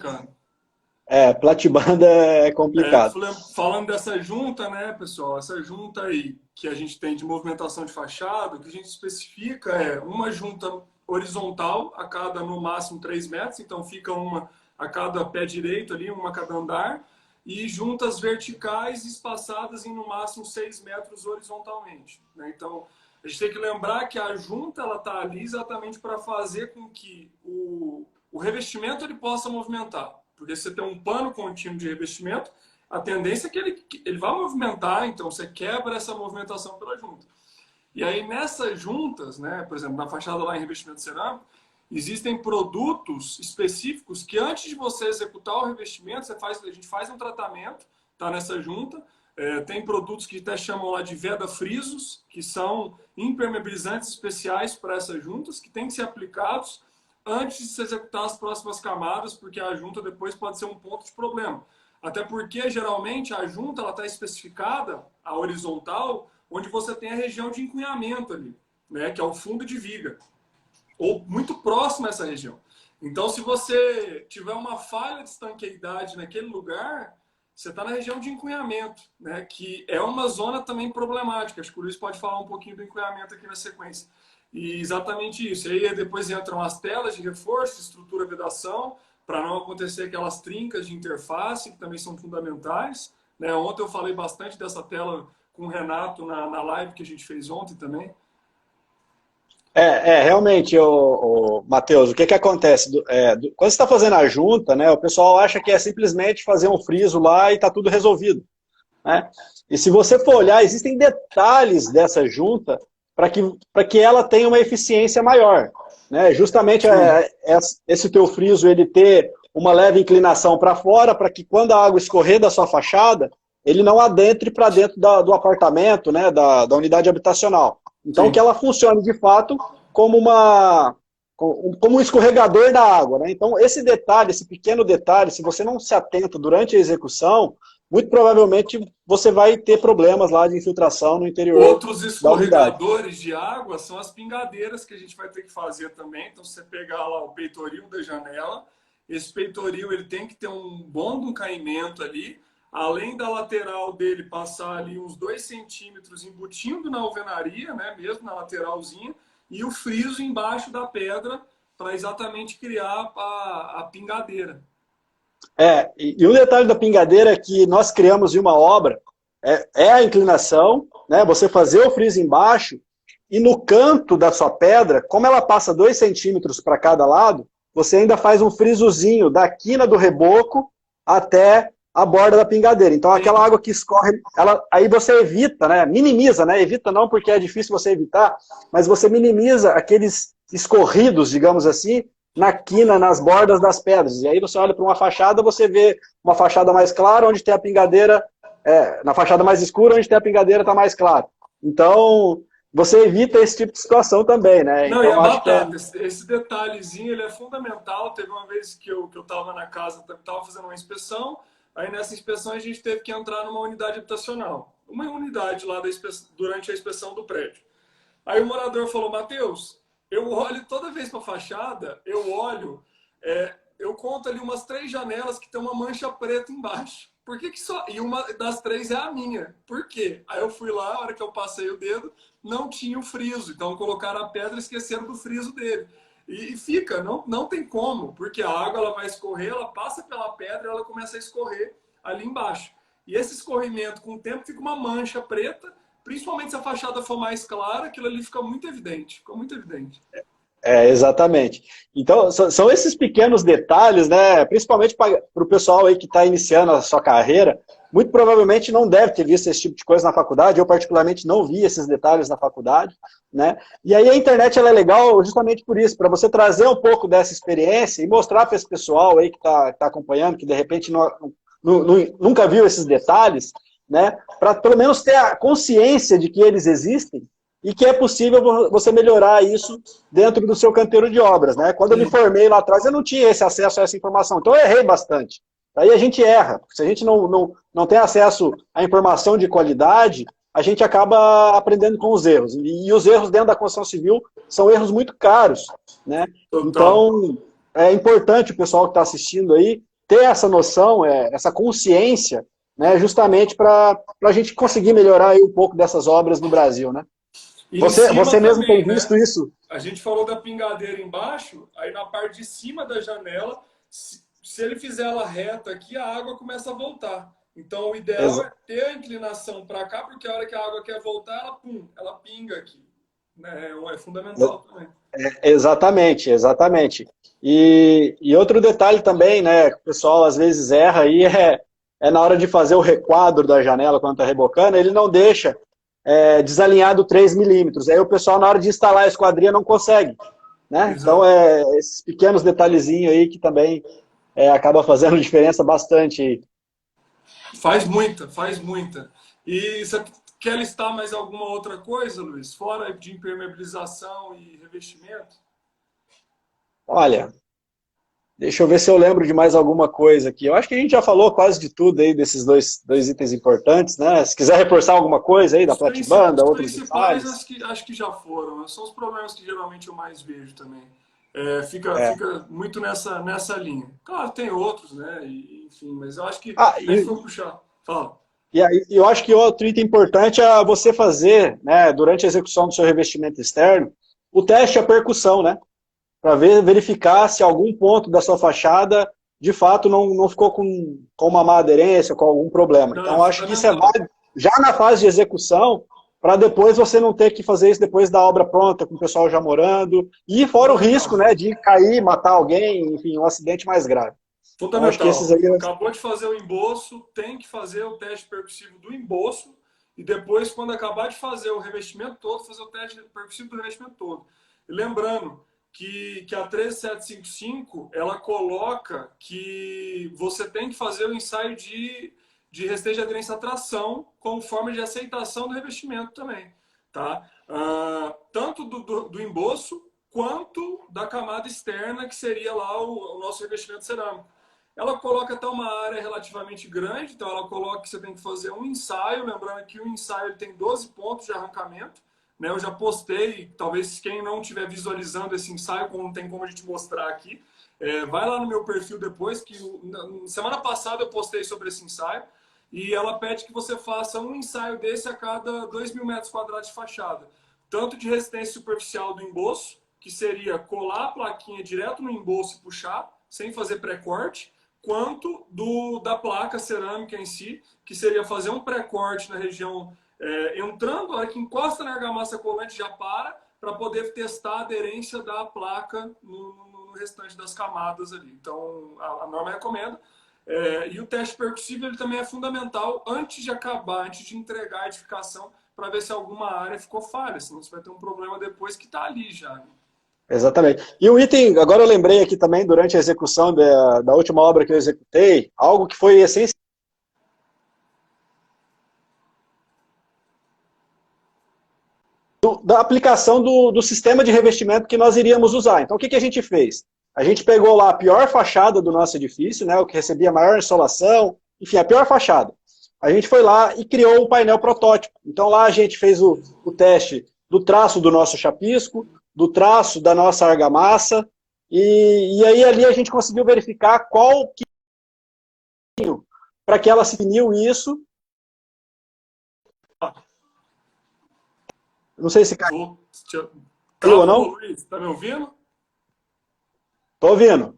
Platibanda é complicado. Falando dessa junta, né, pessoal? Essa junta aí que a gente tem de movimentação de fachada, o que a gente especifica é uma junta horizontal a cada, no máximo, 3 metros, então fica uma a cada pé direito ali, uma a cada andar, e juntas verticais espaçadas em, no máximo, 6 metros horizontalmente, né? Então, a gente tem que lembrar que a junta ela está ali exatamente para fazer com que o revestimento ele possa movimentar. Porque se você tem um pano contínuo de revestimento, a tendência é que ele vai movimentar, então você quebra essa movimentação pela junta. E aí nessas juntas, né, por exemplo, na fachada lá em revestimento cerâmico, existem produtos específicos que antes de você executar o revestimento, a gente faz um tratamento, tá nessa junta, Tem produtos que até chamam lá de veda frisos, que são impermeabilizantes especiais para essas juntas, que têm que ser aplicados antes de se executar as próximas camadas, porque a junta depois pode ser um ponto de problema. Até porque, geralmente, a junta está especificada, a horizontal, onde você tem a região de encunhamento ali, né, que é o fundo de viga, ou muito próximo a essa região. Então, se você tiver uma falha de estanqueidade naquele lugar, você está na região de encunhamento, né, que é uma zona também problemática. Acho que o Luiz pode falar um pouquinho do encunhamento aqui na sequência. E exatamente isso. E aí depois entram as telas de reforço, estrutura, vedação, para não acontecer aquelas trincas de interface, que também são fundamentais. Né? Ontem eu falei bastante dessa tela com o Renato na live que a gente fez ontem também. Realmente, Matheus, o que acontece? Quando você está fazendo a junta, né, o pessoal acha que é simplesmente fazer um friso lá e está tudo resolvido. Né? E se você for olhar, existem detalhes dessa junta para que ela tenha uma eficiência maior. Né? Justamente esse teu friso ele ter uma leve inclinação para fora, para que quando a água escorrer da sua fachada, ele não adentre para dentro do apartamento, né, da unidade habitacional. Então, que ela funcione, de fato, como um escorregador da água. Né? Então, esse detalhe, esse pequeno detalhe, se você não se atenta durante a execução, muito provavelmente você vai ter problemas lá de infiltração no interior Outros da unidade. escorregadores de água são as pingadeiras que a gente vai ter que fazer também. Então, se você pegar lá o peitoril da janela, esse peitoril ele tem que ter um bom caimento ali, além da lateral dele passar ali uns 2 centímetros embutindo na alvenaria, né, mesmo na lateralzinha, e o friso embaixo da pedra para exatamente criar a pingadeira. E o detalhe da pingadeira é que nós criamos em uma obra, a inclinação, né, você fazer o friso embaixo, e no canto da sua pedra, como ela passa 2 centímetros para cada lado, você ainda faz um frisozinho da quina do reboco até a borda da pingadeira. Então, aquela água que escorre, aí você evita, né? Minimiza, né? Evita não porque é difícil você evitar, mas você minimiza aqueles escorridos, digamos assim, na quina, nas bordas das pedras. E aí você olha para uma fachada, você vê uma fachada mais clara, onde tem a pingadeira, na fachada mais escura, onde tem a pingadeira, está mais claro. Então, você evita esse tipo de situação também, né? Não, então, e é acho batata. Esse detalhezinho ele é fundamental. Teve uma vez que eu estava na casa, estava fazendo uma inspeção. Aí nessa inspeção a gente teve que entrar numa unidade habitacional. Uma unidade lá durante a inspeção do prédio. Aí o morador falou, Matheus, eu olho toda vez para a fachada, eu conto ali umas 3 janelas que tem uma mancha preta embaixo. Por que só... E uma das 3 é a minha. Por quê? Aí eu fui lá, a hora que eu passei o dedo, não tinha o friso. Então colocaram a pedra e esqueceram do friso dele. E fica, não tem como, porque a água ela vai escorrer, ela passa pela pedra e ela começa a escorrer ali embaixo. E esse escorrimento, com o tempo, fica uma mancha preta, principalmente se a fachada for mais clara, aquilo ali fica muito evidente. Ficou muito evidente. Exatamente. Então, são esses pequenos detalhes, né? Principalmente para o pessoal aí que está iniciando a sua carreira, muito provavelmente não deve ter visto esse tipo de coisa na faculdade. Eu, particularmente, não vi esses detalhes na faculdade, né? E aí a internet ela é legal justamente por isso, para você trazer um pouco dessa experiência e mostrar para esse pessoal aí que tá acompanhando, que de repente nunca viu esses detalhes, né? Para pelo menos ter a consciência de que eles existem e que é possível você melhorar isso dentro do seu canteiro de obras, né? Quando eu me formei lá atrás, eu não tinha esse acesso a essa informação, então eu errei bastante. Aí a gente erra, se a gente não tem acesso à informação de qualidade, a gente acaba aprendendo com os erros. E os erros dentro da construção civil são erros muito caros, né? Então, é importante o pessoal que está assistindo aí ter essa noção, essa consciência, né? Justamente para a gente conseguir melhorar aí um pouco dessas obras no Brasil, né? Você mesmo também, tem visto, né, isso? A gente falou da pingadeira embaixo, aí na parte de cima da janela, se ele fizer ela reta aqui, a água começa a voltar. Então o ideal é ter a inclinação para cá, porque a hora que a água quer voltar, ela pinga aqui. Né? É fundamental também. Exatamente, exatamente. E outro detalhe também, né, que o pessoal às vezes erra aí, é na hora de fazer o requadro da janela quando está rebocando, ele não deixa desalinhado 3 milímetros. Aí o pessoal, na hora de instalar a esquadria, não consegue. Né? Então, esses pequenos detalhezinhos aí que também acaba fazendo diferença bastante. Faz muita, faz muita. E você quer listar mais alguma outra coisa, Luiz? Fora de impermeabilização e revestimento? Olha, deixa eu ver se eu lembro de mais alguma coisa aqui. Eu acho que a gente já falou quase de tudo aí, desses dois itens importantes, né? Se quiser reforçar alguma coisa aí da Platibanda, Os outros principais detalhes. acho que já foram, né? São os problemas que geralmente eu mais vejo também. É. Fica muito nessa linha. Claro, tem outros, né? Enfim, mas eu acho que Ah, a gente for puxar. Fala. e aí, eu acho que outro item importante é você fazer, né, durante a execução do seu revestimento externo, o teste à percussão, né? Para verificar se algum ponto da sua fachada de fato não ficou com uma má aderência, com algum problema. Não, é Então, acho que isso é fundamental. válido já na fase de execução, para depois você não ter que fazer isso depois da obra pronta, com o pessoal já morando, e fora o risco, Fundamental. né, de cair, matar alguém, enfim, um acidente mais grave. Então, acho que esses Fundamental. aí... Acabou de fazer o embolso, tem que fazer o teste percussivo do embolso e depois, quando acabar de fazer o revestimento todo, fazer o teste percussivo do revestimento todo. E lembrando que a 13755 ela coloca que você tem que fazer o ensaio de resistência de aderência à tração como forma de aceitação do revestimento também. Tá? Tanto do embolso quanto da camada externa, que seria lá o nosso revestimento cerâmico. Ela coloca até uma área relativamente grande, então ela coloca que você tem que fazer um ensaio, lembrando que o ensaio ele tem 12 pontos de arrancamento, né? Eu já postei, talvez quem não estiver visualizando esse ensaio, como não tem como a gente mostrar aqui, vai lá no meu perfil depois, que semana passada eu postei sobre esse ensaio, e ela pede que você faça um ensaio desse a cada 2.000 metros quadrados de fachada, tanto de resistência superficial do embolso, que seria colar a plaquinha direto no embolso e puxar, sem fazer pré-corte, quanto da placa cerâmica em si, que seria fazer um pré-corte na região entrando, a hora que encosta na argamassa colante já para poder testar a aderência da placa no restante das camadas ali. Então, a norma recomenda. E o teste percussivo ele também é fundamental antes de acabar, antes de entregar a edificação, para ver se alguma área ficou falha, senão você vai ter um problema depois que está ali já. Né? Exatamente. E um item, agora eu lembrei aqui também, durante a execução da última obra que eu executei, algo que foi essencial, da aplicação do sistema de revestimento que nós iríamos usar. Então, o que a gente fez? A gente pegou lá a pior fachada do nosso edifício, né, o que recebia maior insolação, enfim, a pior fachada. A gente foi lá e criou um painel protótipo. Então, lá a gente fez o teste do traço do nosso chapisco, do traço da nossa argamassa, e aí ali a gente conseguiu verificar qual que para que ela se definiu isso. Não sei se caiu ou Travou, não. Luiz. Tá me ouvindo? Tô ouvindo.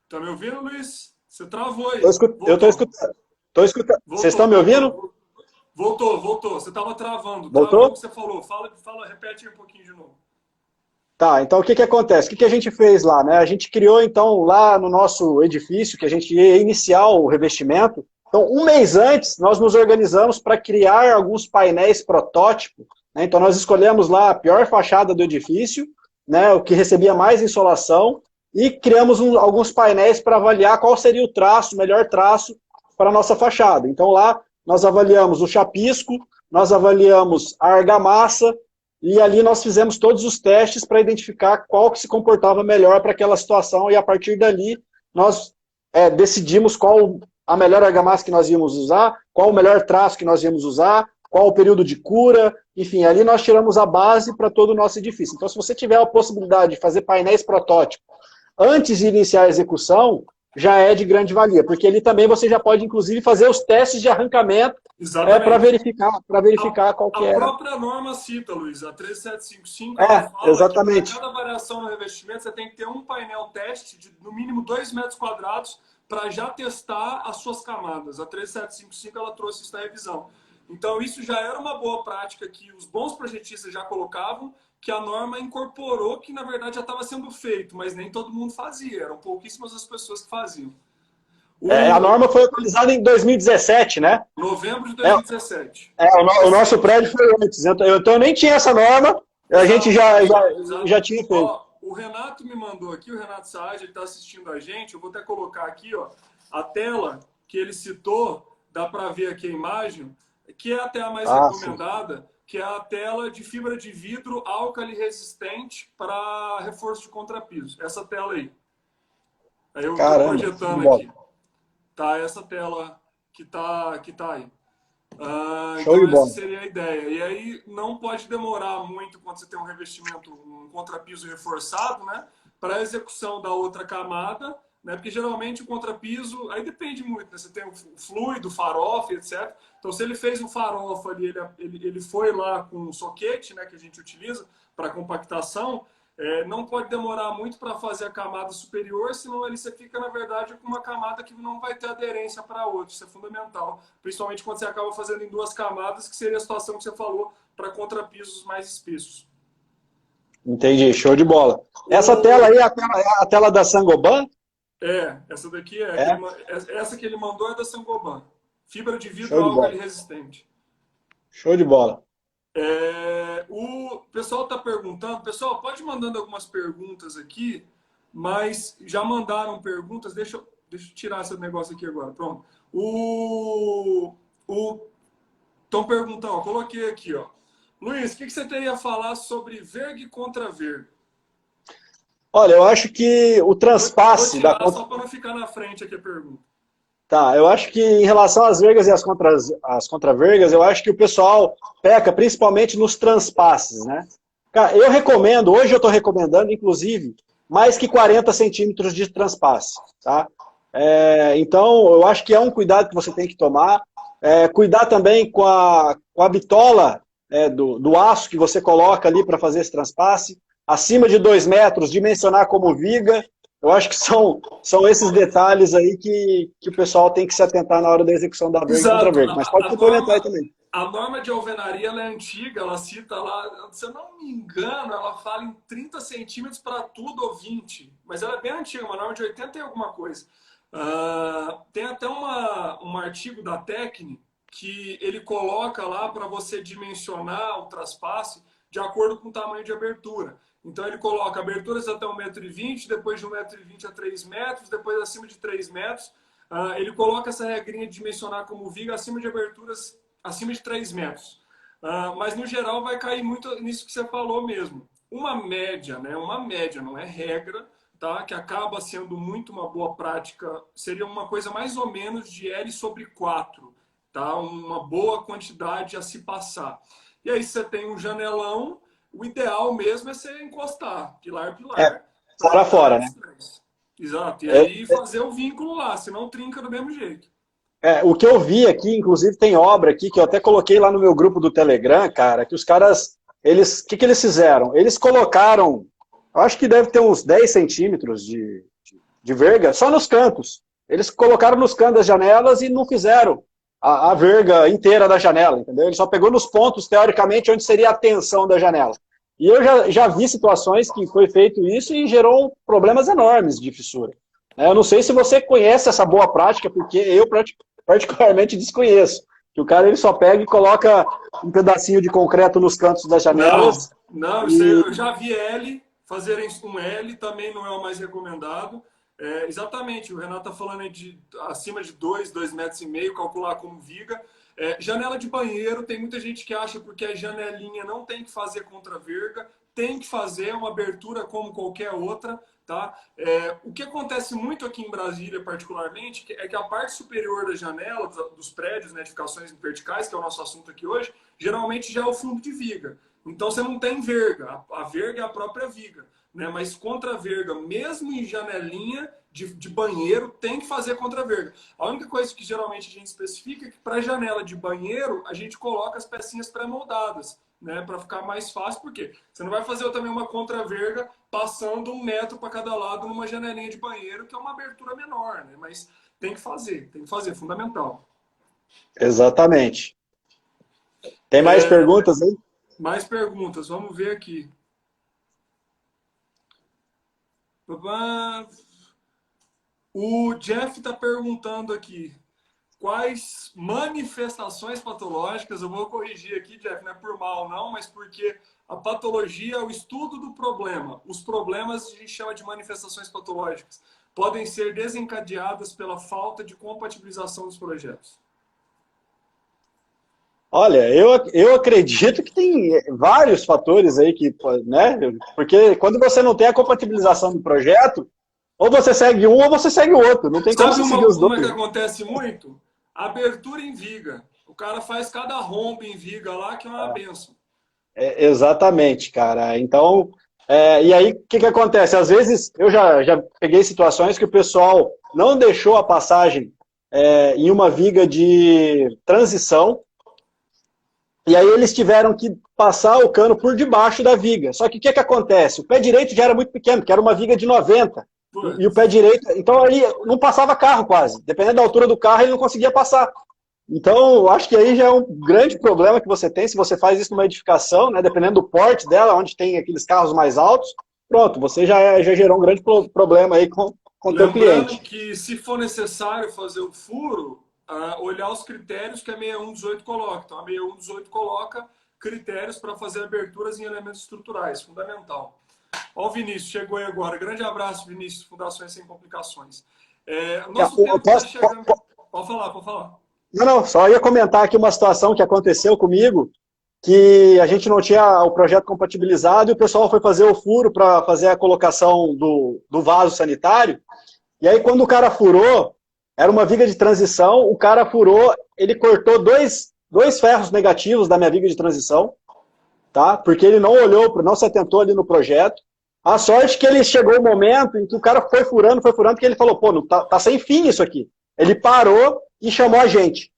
Tá me ouvindo, Luiz? Você travou Eu aí. estou Voltou. escutando. Tô escutando. Vocês estão Voltou, me ouvindo? voltou. Voltou. Você estava travando. Travou o que Voltou? você falou. Repete aí um pouquinho de novo. Tá, então o que acontece? O que a gente fez lá? Né? A gente criou, então, lá no nosso edifício, que a gente ia iniciar o revestimento. Então, um mês antes, nós nos organizamos para criar alguns painéis protótipos. Né? Então, nós escolhemos lá a pior fachada do edifício, né? O que recebia mais insolação, e criamos alguns painéis para avaliar qual seria o traço, o melhor traço para a nossa fachada. Então, lá nós avaliamos o chapisco, nós avaliamos a argamassa, e ali nós fizemos todos os testes para identificar qual que se comportava melhor para aquela situação, e a partir dali nós decidimos qual a melhor argamassa que nós íamos usar, qual o melhor traço que nós íamos usar, qual o período de cura, enfim, ali nós tiramos a base para todo o nosso edifício. Então, se você tiver a possibilidade de fazer painéis protótipos antes de iniciar a execução, já é de grande valia, porque ali também você já pode, inclusive, fazer os testes de arrancamento para Exatamente. verificar qual que A é. própria norma cita, Luiz, a 3755, ela fala que para Exatamente. cada variação no revestimento você tem que ter um painel teste de no mínimo 2 metros quadrados para já testar as suas camadas. A 3755 ela trouxe isso na revisão. Então isso já era uma boa prática que os bons projetistas já colocavam, que a norma incorporou, que na verdade já estava sendo feito, mas nem todo mundo fazia, eram pouquíssimas as pessoas que faziam. A norma foi atualizada em 2017, né? Novembro de É, 2017. o nosso prédio foi antes, então eu nem tinha essa norma, a gente já tinha feito. Ó, o Renato me mandou aqui, o Renato Saad, ele está assistindo a gente, eu vou até colocar aqui ó, a tela que ele citou dá para ver aqui a imagem, que é a tela mais Sim. recomendada, que é a tela de fibra de vidro álcali resistente para reforço de contrapiso. Essa tela aí. Aí eu estou Caramba, que projetando bola. aqui. Tá essa tela que tá aí. Show de Então essa bola. seria a ideia. E aí não pode demorar muito quando você tem um revestimento, um contrapiso reforçado, né? Para a execução da outra camada, né? Porque geralmente o contrapiso, aí depende muito, né? Você tem o fluido, farofa, etc. Então se ele fez um farofa ali, ele foi lá com um soquete, né? Que a gente utiliza para compactação, não pode demorar muito para fazer a camada superior, senão ele você fica, na verdade, com uma camada que não vai ter aderência para a outra. Isso é fundamental, principalmente quando você acaba fazendo em duas camadas, que seria a situação que você falou para contrapisos mais espessos. Entendi, show de bola. Essa tela aí é a tela da Sangoban? Essa daqui é É? essa que ele mandou é da Sangoban. Fibra de vidro Show de bola. álcali resistente. Show de bola. O pessoal está perguntando, pessoal, pode ir mandando algumas perguntas aqui, mas já mandaram perguntas, deixa eu tirar esse negócio aqui agora, pronto. Estão perguntando, ó, coloquei aqui, ó. Luiz, o que você teria a falar sobre verga e contra-verga? Olha, eu acho que o Vou transpasse da tirar contra... só para não ficar na frente aqui a pergunta. Tá, eu acho que em relação às vergas e às contra-vergas, eu acho que o pessoal peca principalmente nos transpasses, né? Cara, eu recomendo, hoje eu estou recomendando, inclusive, mais que 40 centímetros de transpasse, tá? Então, eu acho que é um cuidado que você tem que tomar. Cuidar também com a bitola do aço que você coloca ali para fazer esse transpasse. Acima de 2 metros, dimensionar como viga. Eu acho que são esses detalhes aí que o pessoal tem que se atentar na hora da execução da verga e Exato. contra-verga. Mas pode complementar aí também. A norma de alvenaria ela é antiga, ela cita lá, se eu não me engano, ela fala em 30 centímetros para tudo ou 20, mas ela é bem antiga, uma norma de 80 e alguma coisa. Tem até um artigo da Tecni que ele coloca lá para você dimensionar o traspasse de acordo com o tamanho de abertura. Então ele coloca aberturas até 1,20 m, depois de 1,20 m a 3 metros, depois acima de 3 metros. Ele coloca essa regrinha de dimensionar como viga acima de aberturas acima de 3 metros. Mas no geral vai cair muito nisso que você falou mesmo. Uma média, não é regra, tá? Que acaba sendo muito uma boa prática, seria uma coisa mais ou menos de L/4, tá? Uma boa quantidade a se passar. E aí você tem um janelão, o ideal mesmo é você encostar, pilar, para Fora evitar fora, né? estresse. Exato, e É, aí fazer o vínculo lá, senão trinca do mesmo jeito. o que eu vi aqui, inclusive tem obra aqui que eu até coloquei lá no meu grupo do Telegram, cara, que os caras, o que eles fizeram? Eles colocaram, eu acho que deve ter uns 10 centímetros de verga, só nos cantos. Eles colocaram nos cantos das janelas e não fizeram a verga inteira da janela, entendeu? Ele só pegou nos pontos, teoricamente, onde seria a tensão da janela. E eu já vi situações que foi feito isso e gerou problemas enormes de fissura. Eu não sei se você conhece essa boa prática, porque eu particularmente desconheço. Que o cara ele só pega e coloca um pedacinho de concreto nos cantos das janelas. Não, E eu já vi fazerem um L, também não é o mais recomendado. Exatamente, o Renato está falando aí de acima de 2,5 metros, calcular como viga. Janela de banheiro, tem muita gente que acha porque a janelinha não tem que fazer contra-verga, tem que fazer uma abertura como qualquer outra. Tá? O que acontece muito aqui em Brasília, particularmente, é que a parte superior da janela, dos prédios, né, edificações verticais, que é o nosso assunto aqui hoje, geralmente já é o fundo de viga. Então você não tem verga, a verga é a própria viga. Né? Mas contra-verga, mesmo em janelinha de banheiro, tem que fazer contra-verga. A única coisa que geralmente a gente especifica é que para janela de banheiro, a gente coloca as pecinhas pré-moldadas. Né, para ficar mais fácil, porque você não vai fazer também uma contra-verga passando 1 metro para cada lado numa janelinha de banheiro, que é uma abertura menor, né? Mas tem que fazer, fundamental. exatamente. Tem mais perguntas aí? Mais perguntas, vamos ver aqui. O Jeff está perguntando aqui. Quais manifestações patológicas, eu vou corrigir aqui, Jeff, não é por mal não, mas porque a patologia é o estudo do problema. Os problemas a gente chama de manifestações patológicas. Podem ser desencadeadas pela falta de compatibilização dos projetos. Olha, eu acredito que tem vários fatores aí que, né? Porque quando você não tem a compatibilização do projeto, ou você segue um ou você segue o outro. Não tem como Sabe você seguir os uma que dois. acontece muito? Abertura em viga. O cara faz cada rombo em viga lá que é uma benção. Exatamente, cara. Então, e aí o que acontece? Às vezes eu já peguei situações que o pessoal não deixou a passagem em uma viga de transição, e aí eles tiveram que passar o cano por debaixo da viga. Só que o que acontece? O pé direito já era muito pequeno, que era uma viga de 90. E o pé Putz, direito, então aí não passava carro quase. Dependendo da altura do carro, ele não conseguia passar. Então, eu acho que aí já é um grande problema que você tem, se você faz isso numa edificação, né, dependendo do porte dela, onde tem aqueles carros mais altos, pronto, você já gerou um grande problema aí com o teu lembrando cliente. que se for necessário fazer o furo, olhar os critérios que a 6118 coloca. Então a 6118 coloca critérios para fazer aberturas em elementos estruturais, fundamental. Ó, o Vinícius chegou aí agora. Grande abraço, Vinícius, Fundações Sem Complicações. Nosso Eu tempo está posso, chegando. Pode falar, pode falar. não, só ia comentar aqui uma situação que aconteceu comigo, que a gente não tinha o projeto compatibilizado e o pessoal foi fazer o furo para fazer a colocação do vaso sanitário. E aí, quando o cara furou, era uma viga de transição, o cara furou, ele cortou dois ferros negativos da minha viga de transição, tá? Porque ele não olhou, não se atentou ali no projeto. A sorte que ele chegou o momento em que o cara foi furando, que ele falou, pô, não, tá sem fim isso aqui. Ele parou e chamou a gente.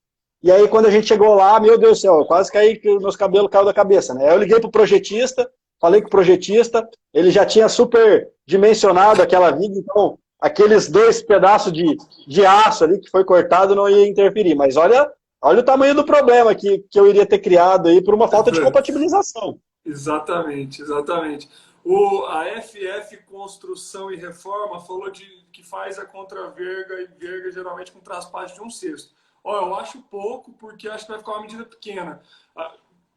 E aí, quando a gente chegou lá, meu Deus do céu, eu quase caí, que meus cabelos caíram da cabeça, né? Aí eu liguei pro projetista, falei com o projetista, ele já tinha super dimensionado aquela viga, então aqueles dois pedaços de aço ali que foi cortado não ia interferir. Mas olha o tamanho do problema que eu iria ter criado aí por uma falta de compatibilização. Exatamente, exatamente. A FF Construção e Reforma falou que faz a contraverga e verga geralmente com traspasse de 1/6. Ó, eu acho pouco, porque acho que vai ficar uma medida pequena.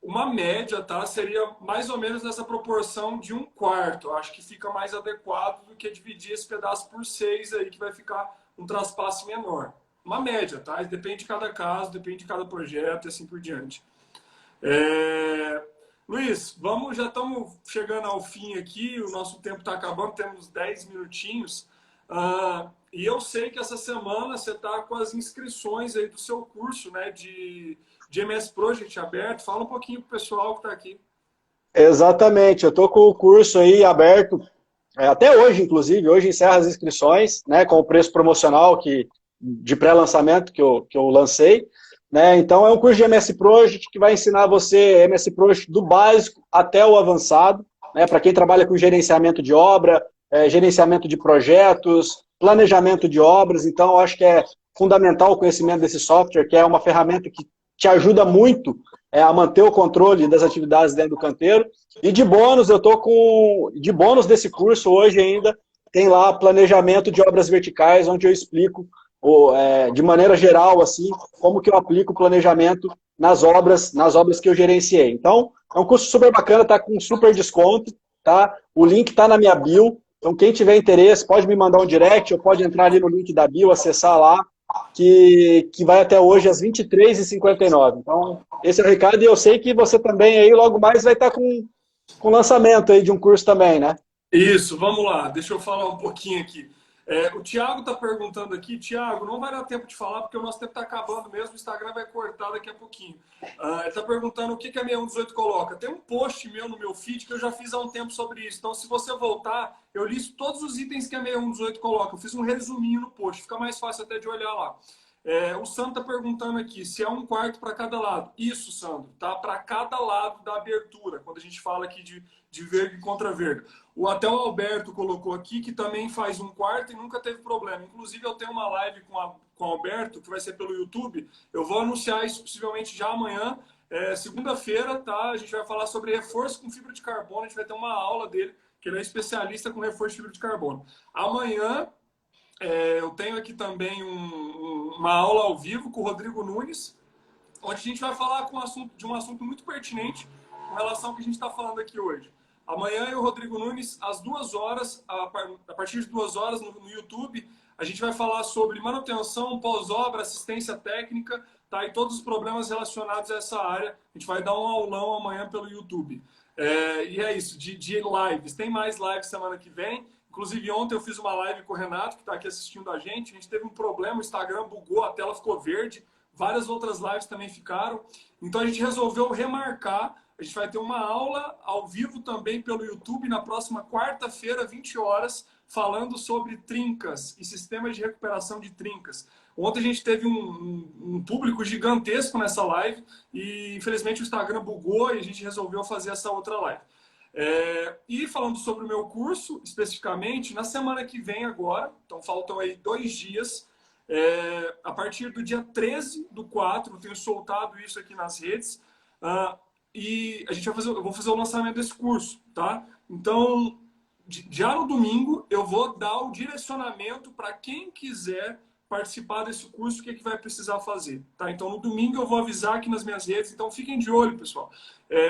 Uma média, tá? Seria mais ou menos nessa proporção de 1/4. Eu acho que fica mais adequado do que dividir esse pedaço por 6 aí, que vai ficar um traspasse menor. Uma média, tá? Depende de cada caso, depende de cada projeto e assim por diante. É... Luiz, já estamos chegando ao fim aqui, o nosso tempo está acabando, temos 10 minutinhos. E eu sei que essa semana você está com as inscrições aí do seu curso, né, de MS Project aberto. Fala um pouquinho para o pessoal que está aqui. Exatamente, eu estou com o curso aí aberto, até hoje, inclusive, hoje encerra as inscrições, né, com o preço promocional de pré-lançamento que eu lancei. Né? Então, é um curso de MS Project que vai ensinar você MS Project do básico até o avançado, né? Para quem trabalha com gerenciamento de obra, gerenciamento de projetos, planejamento de obras. Então, eu acho que é fundamental o conhecimento desse software, que é uma ferramenta que te ajuda muito a manter o controle das atividades dentro do canteiro. E de bônus, eu estou com... De bônus desse curso hoje ainda, tem lá planejamento de obras verticais, onde eu explico de maneira geral, assim, como que eu aplico o planejamento nas obras que eu gerenciei. Então, é um curso super bacana, está com super desconto, tá? O link está na minha bio, então quem tiver interesse pode me mandar um direct ou pode entrar ali no link da bio, acessar lá, que vai até hoje às 23h59. Então, esse é o recado e eu sei que você também aí logo mais vai estar com lançamento aí de um curso também, né? Isso, vamos lá. Deixa eu falar um pouquinho aqui. O Thiago está perguntando aqui. Thiago, não vai dar tempo de falar porque o nosso tempo está acabando mesmo. O Instagram vai cortar daqui a pouquinho. Ele está perguntando o que a 6118 coloca. Tem um post meu no meu feed que eu já fiz há um tempo sobre isso. Então, se você voltar, eu listo todos os itens que a 6118 coloca. Eu fiz um resuminho no post. Fica mais fácil até de olhar lá. O Sandro está perguntando aqui se é 1/4 para cada lado. Isso, Sandro, tá? Para cada lado da abertura, quando a gente fala aqui de verga e contra-verga. Até o Alberto colocou aqui que também faz 1/4 e nunca teve problema. Inclusive, eu tenho uma live com o Alberto, que vai ser pelo YouTube. Eu vou anunciar isso possivelmente já amanhã, segunda-feira, tá? A gente vai falar sobre reforço com fibra de carbono. A gente vai ter uma aula dele, que ele é especialista com reforço de fibra de carbono. Amanhã, eu tenho aqui também uma aula ao vivo com o Rodrigo Nunes, onde a gente vai falar de um assunto muito pertinente com relação ao que a gente está falando aqui hoje. Amanhã eu e o Rodrigo Nunes, às 2h, a partir de 2h no YouTube, a gente vai falar sobre manutenção, pós-obra, assistência técnica tá? E todos os problemas relacionados a essa área. A gente vai dar um aulão amanhã pelo YouTube. E é isso, de lives. Tem mais lives semana que vem. Inclusive, ontem eu fiz uma live com o Renato, que está aqui assistindo a gente. A gente teve um problema, o Instagram bugou, a tela ficou verde. Várias outras lives também ficaram. Então, a gente resolveu remarcar. A gente vai ter uma aula ao vivo também pelo YouTube na próxima quarta-feira, 20 horas, falando sobre trincas e sistemas de recuperação de trincas. Ontem a gente teve um público gigantesco nessa live e, infelizmente, o Instagram bugou e a gente resolveu fazer essa outra live. E falando sobre o meu curso, especificamente, na semana que vem agora, então faltam aí 2 dias, a partir do dia 13/4, eu tenho soltado isso aqui nas redes, e a gente eu vou fazer o lançamento desse curso, tá? Então, já no domingo, eu vou dar o direcionamento para quem quiser participar desse curso, o que vai precisar fazer, tá? Então, no domingo eu vou avisar aqui nas minhas redes, então fiquem de olho, pessoal.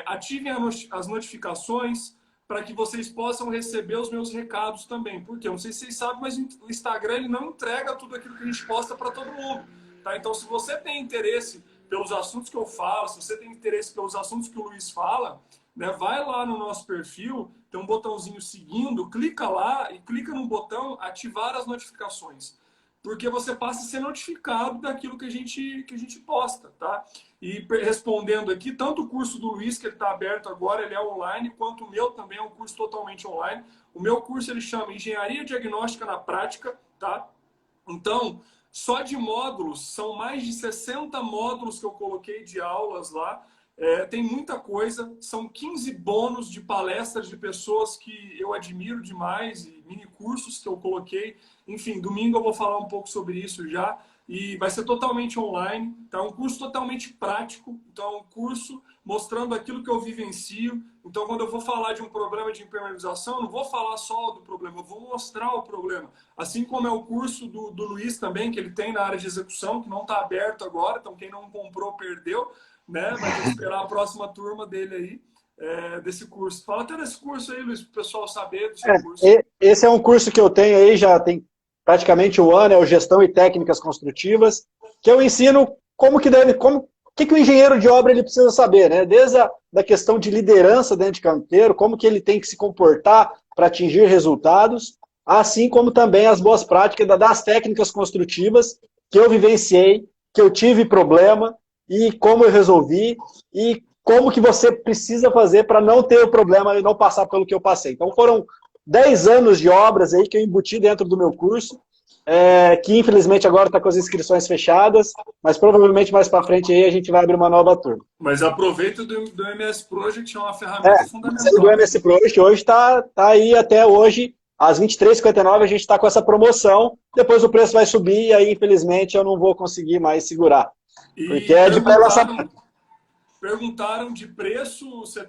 Ativem as notificações para que vocês possam receber os meus recados também. Porque eu não sei se vocês sabem, mas o Instagram ele não entrega tudo aquilo que a gente posta para todo mundo, tá? Então, se você tem interesse pelos assuntos que eu falo, se você tem interesse pelos assuntos que o Luiz fala, né, vai lá no nosso perfil, tem um botãozinho seguindo, clica lá e clica no botão ativar as notificações. Porque você passa a ser notificado daquilo que a gente posta, tá? E respondendo aqui, tanto o curso do Luiz, que ele está aberto agora, ele é online, quanto o meu também é um curso totalmente online. O meu curso ele chama Engenharia Diagnóstica na Prática, tá? Então, só de módulos, são mais de 60 módulos que eu coloquei de aulas lá. Tem muita coisa, são 15 bônus de palestras de pessoas que eu admiro demais e mini cursos que eu coloquei. Enfim, domingo eu vou falar um pouco sobre isso já. E vai ser totalmente online, tá? Um curso totalmente prático, então é um curso mostrando aquilo que eu vivencio. Então, quando eu vou falar de um problema de impermeabilização, eu não vou falar só do problema, eu vou mostrar o problema. Assim como é o curso do Luiz também, que ele tem na área de execução, que não está aberto agora, então quem não comprou perdeu, né? Vai ter que esperar a próxima turma dele aí, desse curso. Fala até desse curso aí, Luiz, para o pessoal saber do seu curso. Esse é um curso que eu tenho aí, já tem praticamente um ano, é o Gestão e Técnicas Construtivas, que eu ensino como que o engenheiro de obra ele precisa saber, né? Desde da questão de liderança dentro de canteiro, como que ele tem que se comportar para atingir resultados, assim como também as boas práticas das técnicas construtivas que eu vivenciei, que eu tive problema e como eu resolvi e como que você precisa fazer para não ter o problema e não passar pelo que eu passei. Então foram 10 anos de obras aí que eu embuti dentro do meu curso, que infelizmente agora está com as inscrições fechadas, mas provavelmente mais para frente aí a gente vai abrir uma nova turma. Mas aproveita do MS Project, é uma ferramenta fundamental. Do MS Project hoje está aí até hoje, às 23h59 a gente está com essa promoção, depois o preço vai subir e aí infelizmente eu não vou conseguir mais segurar. Porque é de pré-lançamento. Perguntaram de preço, você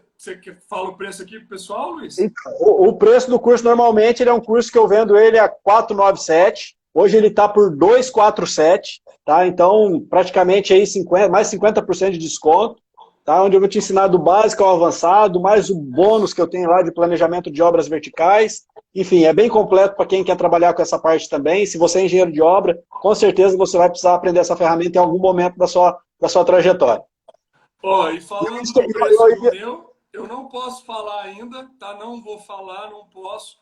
fala o preço aqui pro pessoal, Luiz? O preço do curso normalmente ele é um curso que eu vendo ele a 497, hoje ele está por 247, tá? Então praticamente aí mais 50% de desconto, tá? Onde eu vou te ensinar do básico ao avançado, mais o bônus que eu tenho lá de planejamento de obras verticais, enfim, é bem completo para quem quer trabalhar com essa parte também. Se você é engenheiro de obra, com certeza você vai precisar aprender essa ferramenta em algum momento da sua trajetória. E falando do preço do meu, eu não posso falar ainda, tá? Não vou falar, não posso,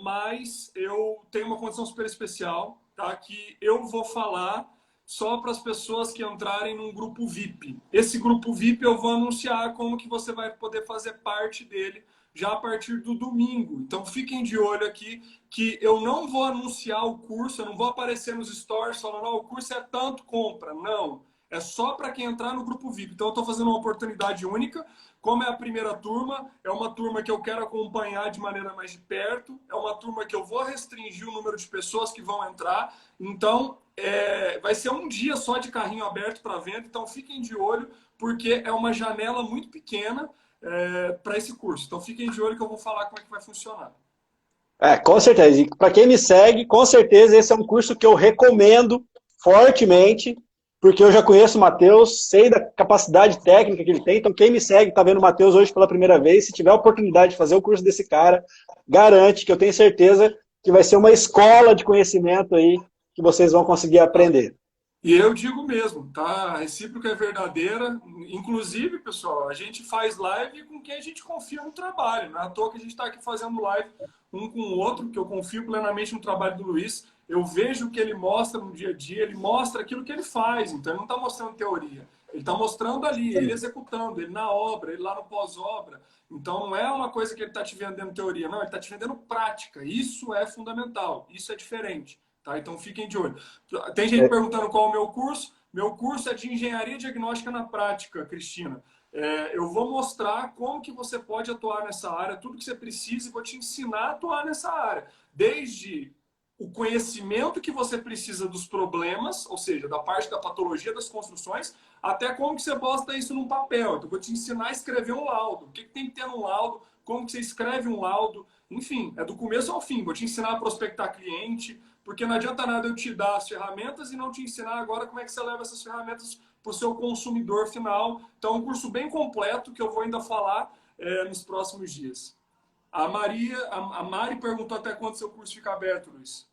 mas eu tenho uma condição super especial, tá? Que eu vou falar só para as pessoas que entrarem num grupo VIP. Esse grupo VIP eu vou anunciar como que você vai poder fazer parte dele já a partir do domingo. Então fiquem de olho aqui que eu não vou anunciar o curso, eu não vou aparecer nos stories falando, o curso é tanto, compra. Não. É só para quem entrar no grupo VIP. Então, eu estou fazendo uma oportunidade única. Como é a primeira turma, é uma turma que eu quero acompanhar de maneira mais de perto. É uma turma que eu vou restringir o número de pessoas que vão entrar. Então, vai ser um dia só de carrinho aberto para venda. Então, fiquem de olho, porque é uma janela muito pequena para esse curso. Então, fiquem de olho que eu vou falar como é que vai funcionar. Com certeza. E para quem me segue, com certeza esse é um curso que eu recomendo fortemente, porque eu já conheço o Matheus, sei da capacidade técnica que ele tem, então quem me segue, está vendo o Matheus hoje pela primeira vez, se tiver a oportunidade de fazer o curso desse cara, garante que eu tenho certeza que vai ser uma escola de conhecimento aí que vocês vão conseguir aprender. E eu digo mesmo, tá? A recíproca é verdadeira. Inclusive, pessoal, a gente faz live com quem a gente confia no trabalho. Não é à toa que a gente está aqui fazendo live um com o outro, que eu confio plenamente no trabalho do Luiz. Eu vejo o que ele mostra no dia a dia, ele mostra aquilo que ele faz. Então, ele não está mostrando teoria. Ele está mostrando ali, ele executando, ele na obra, ele lá no pós-obra. Então, não é uma coisa que ele está te vendendo teoria, não. Ele está te vendendo prática. Isso é fundamental. Isso é diferente. Tá? Então, fiquem de olho. Tem gente perguntando qual é o meu curso. Meu curso é de Engenharia Diagnóstica na Prática, Cristina. Eu vou mostrar como que você pode atuar nessa área, tudo que você precisa, e vou te ensinar a atuar nessa área. Desde o conhecimento que você precisa dos problemas, ou seja, da parte da patologia das construções, até como que você bota isso num papel. Então, eu vou te ensinar a escrever um laudo. O que tem que ter num laudo, como que você escreve um laudo. Enfim, é do começo ao fim. Vou te ensinar a prospectar cliente, porque não adianta nada eu te dar as ferramentas e não te ensinar agora como é que você leva essas ferramentas para o seu consumidor final. Então, é um curso bem completo que eu vou ainda falar nos próximos dias. A Mari perguntou até quando seu curso fica aberto, Luiz.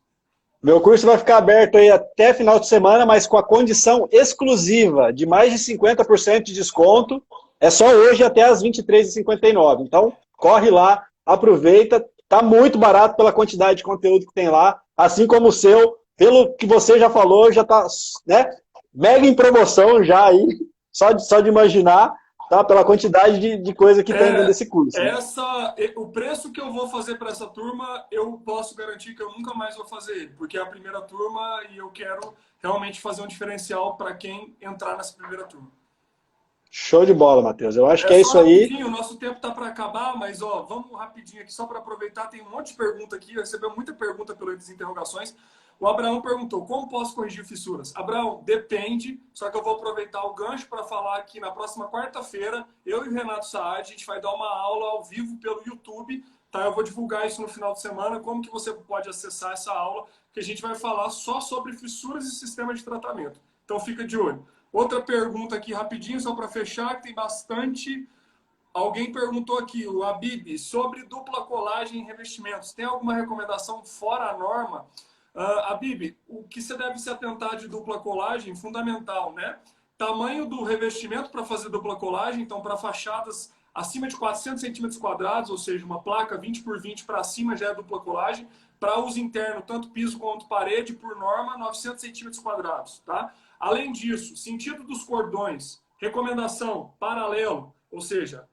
Meu curso vai ficar aberto aí até final de semana, mas com a condição exclusiva de mais de 50% de desconto. É só hoje até as 23h59. Então, corre lá, aproveita. Tá muito barato pela quantidade de conteúdo que tem lá. Assim como o seu, pelo que você já falou, já tá, né, mega em promoção já aí, só de imaginar, tá? Pela quantidade de coisa que tem dentro desse curso. Né? O preço que eu vou fazer para essa turma, eu posso garantir que eu nunca mais vou fazer ele, porque é a primeira turma e eu quero realmente fazer um diferencial para quem entrar nessa primeira turma. Show de bola, Matheus. Eu acho que é isso aí. O nosso tempo está para acabar, mas ó, vamos rapidinho aqui, só para aproveitar, tem um monte de pergunta aqui, recebeu muita pergunta pelas interrogações. O Abraão perguntou, como posso corrigir fissuras? Abraão, depende, só que eu vou aproveitar o gancho para falar que na próxima quarta-feira, eu e o Renato Saad, a gente vai dar uma aula ao vivo pelo YouTube, tá? Eu vou divulgar isso no final de semana, como que você pode acessar essa aula, que a gente vai falar só sobre fissuras e sistema de tratamento. Então fica de olho. Outra pergunta aqui rapidinho, só para fechar, que tem bastante. Alguém perguntou aqui, o Habib, sobre dupla colagem em revestimentos. Tem alguma recomendação fora a norma? Habib, o que você deve se atentar de dupla colagem, fundamental, né? Tamanho do revestimento para fazer dupla colagem, então para fachadas acima de 400 centímetros quadrados, ou seja, uma placa 20 por 20 para cima já é dupla colagem. Para uso interno, tanto piso quanto parede, por norma, 900 centímetros quadrados, tá? Além disso, sentido dos cordões, recomendação, paralelo, ou seja,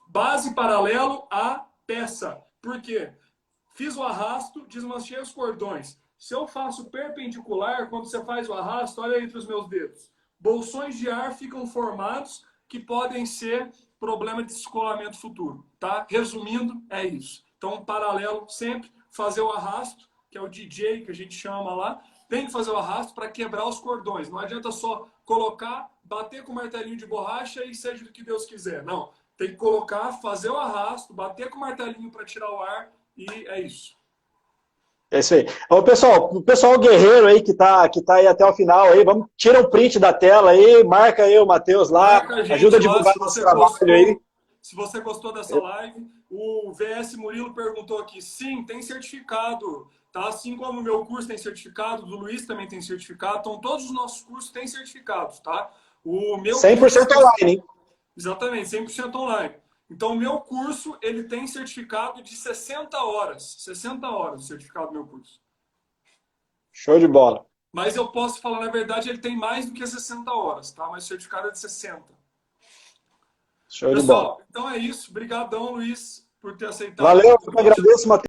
base paralelo à peça. Por quê? Fiz o arrasto, desmanchei os cordões. Se eu faço perpendicular, quando você faz o arrasto, olha entre os meus dedos. Bolsões de ar ficam formados que podem ser problema de descolamento futuro, tá? Resumindo, é isso. Então, paralelo sempre, fazer o arrasto, que é o DJ que a gente chama lá, tem que fazer o arrasto para quebrar os cordões. Não adianta só colocar, bater com o martelinho de borracha e seja do que Deus quiser. Não, tem que colocar, fazer o arrasto, bater com o martelinho para tirar o ar e é isso. É isso aí. Ô, pessoal, o pessoal guerreiro aí que tá aí até o final aí, vamos, tira um print da tela aí, marca aí o Matheus lá, ajuda a divulgar nosso trabalho aí. Se você gostou dessa live, o VS Murilo perguntou aqui, sim, tem certificado, tá? Assim como o meu curso tem certificado, do Luiz também tem certificado, então todos os nossos cursos têm certificados, tá? O meu 100% online, hein? Exatamente, 100% online. Então, o meu curso, ele tem certificado de 60 horas. 60 horas o certificado do meu curso. Show de bola. Mas eu posso falar, na verdade, ele tem mais do que 60 horas, tá? Mas o certificado é de 60. Show de bola. Pessoal, então é isso. Obrigadão, Luiz, por ter aceitado. Valeu, eu que agradeço, Matheus.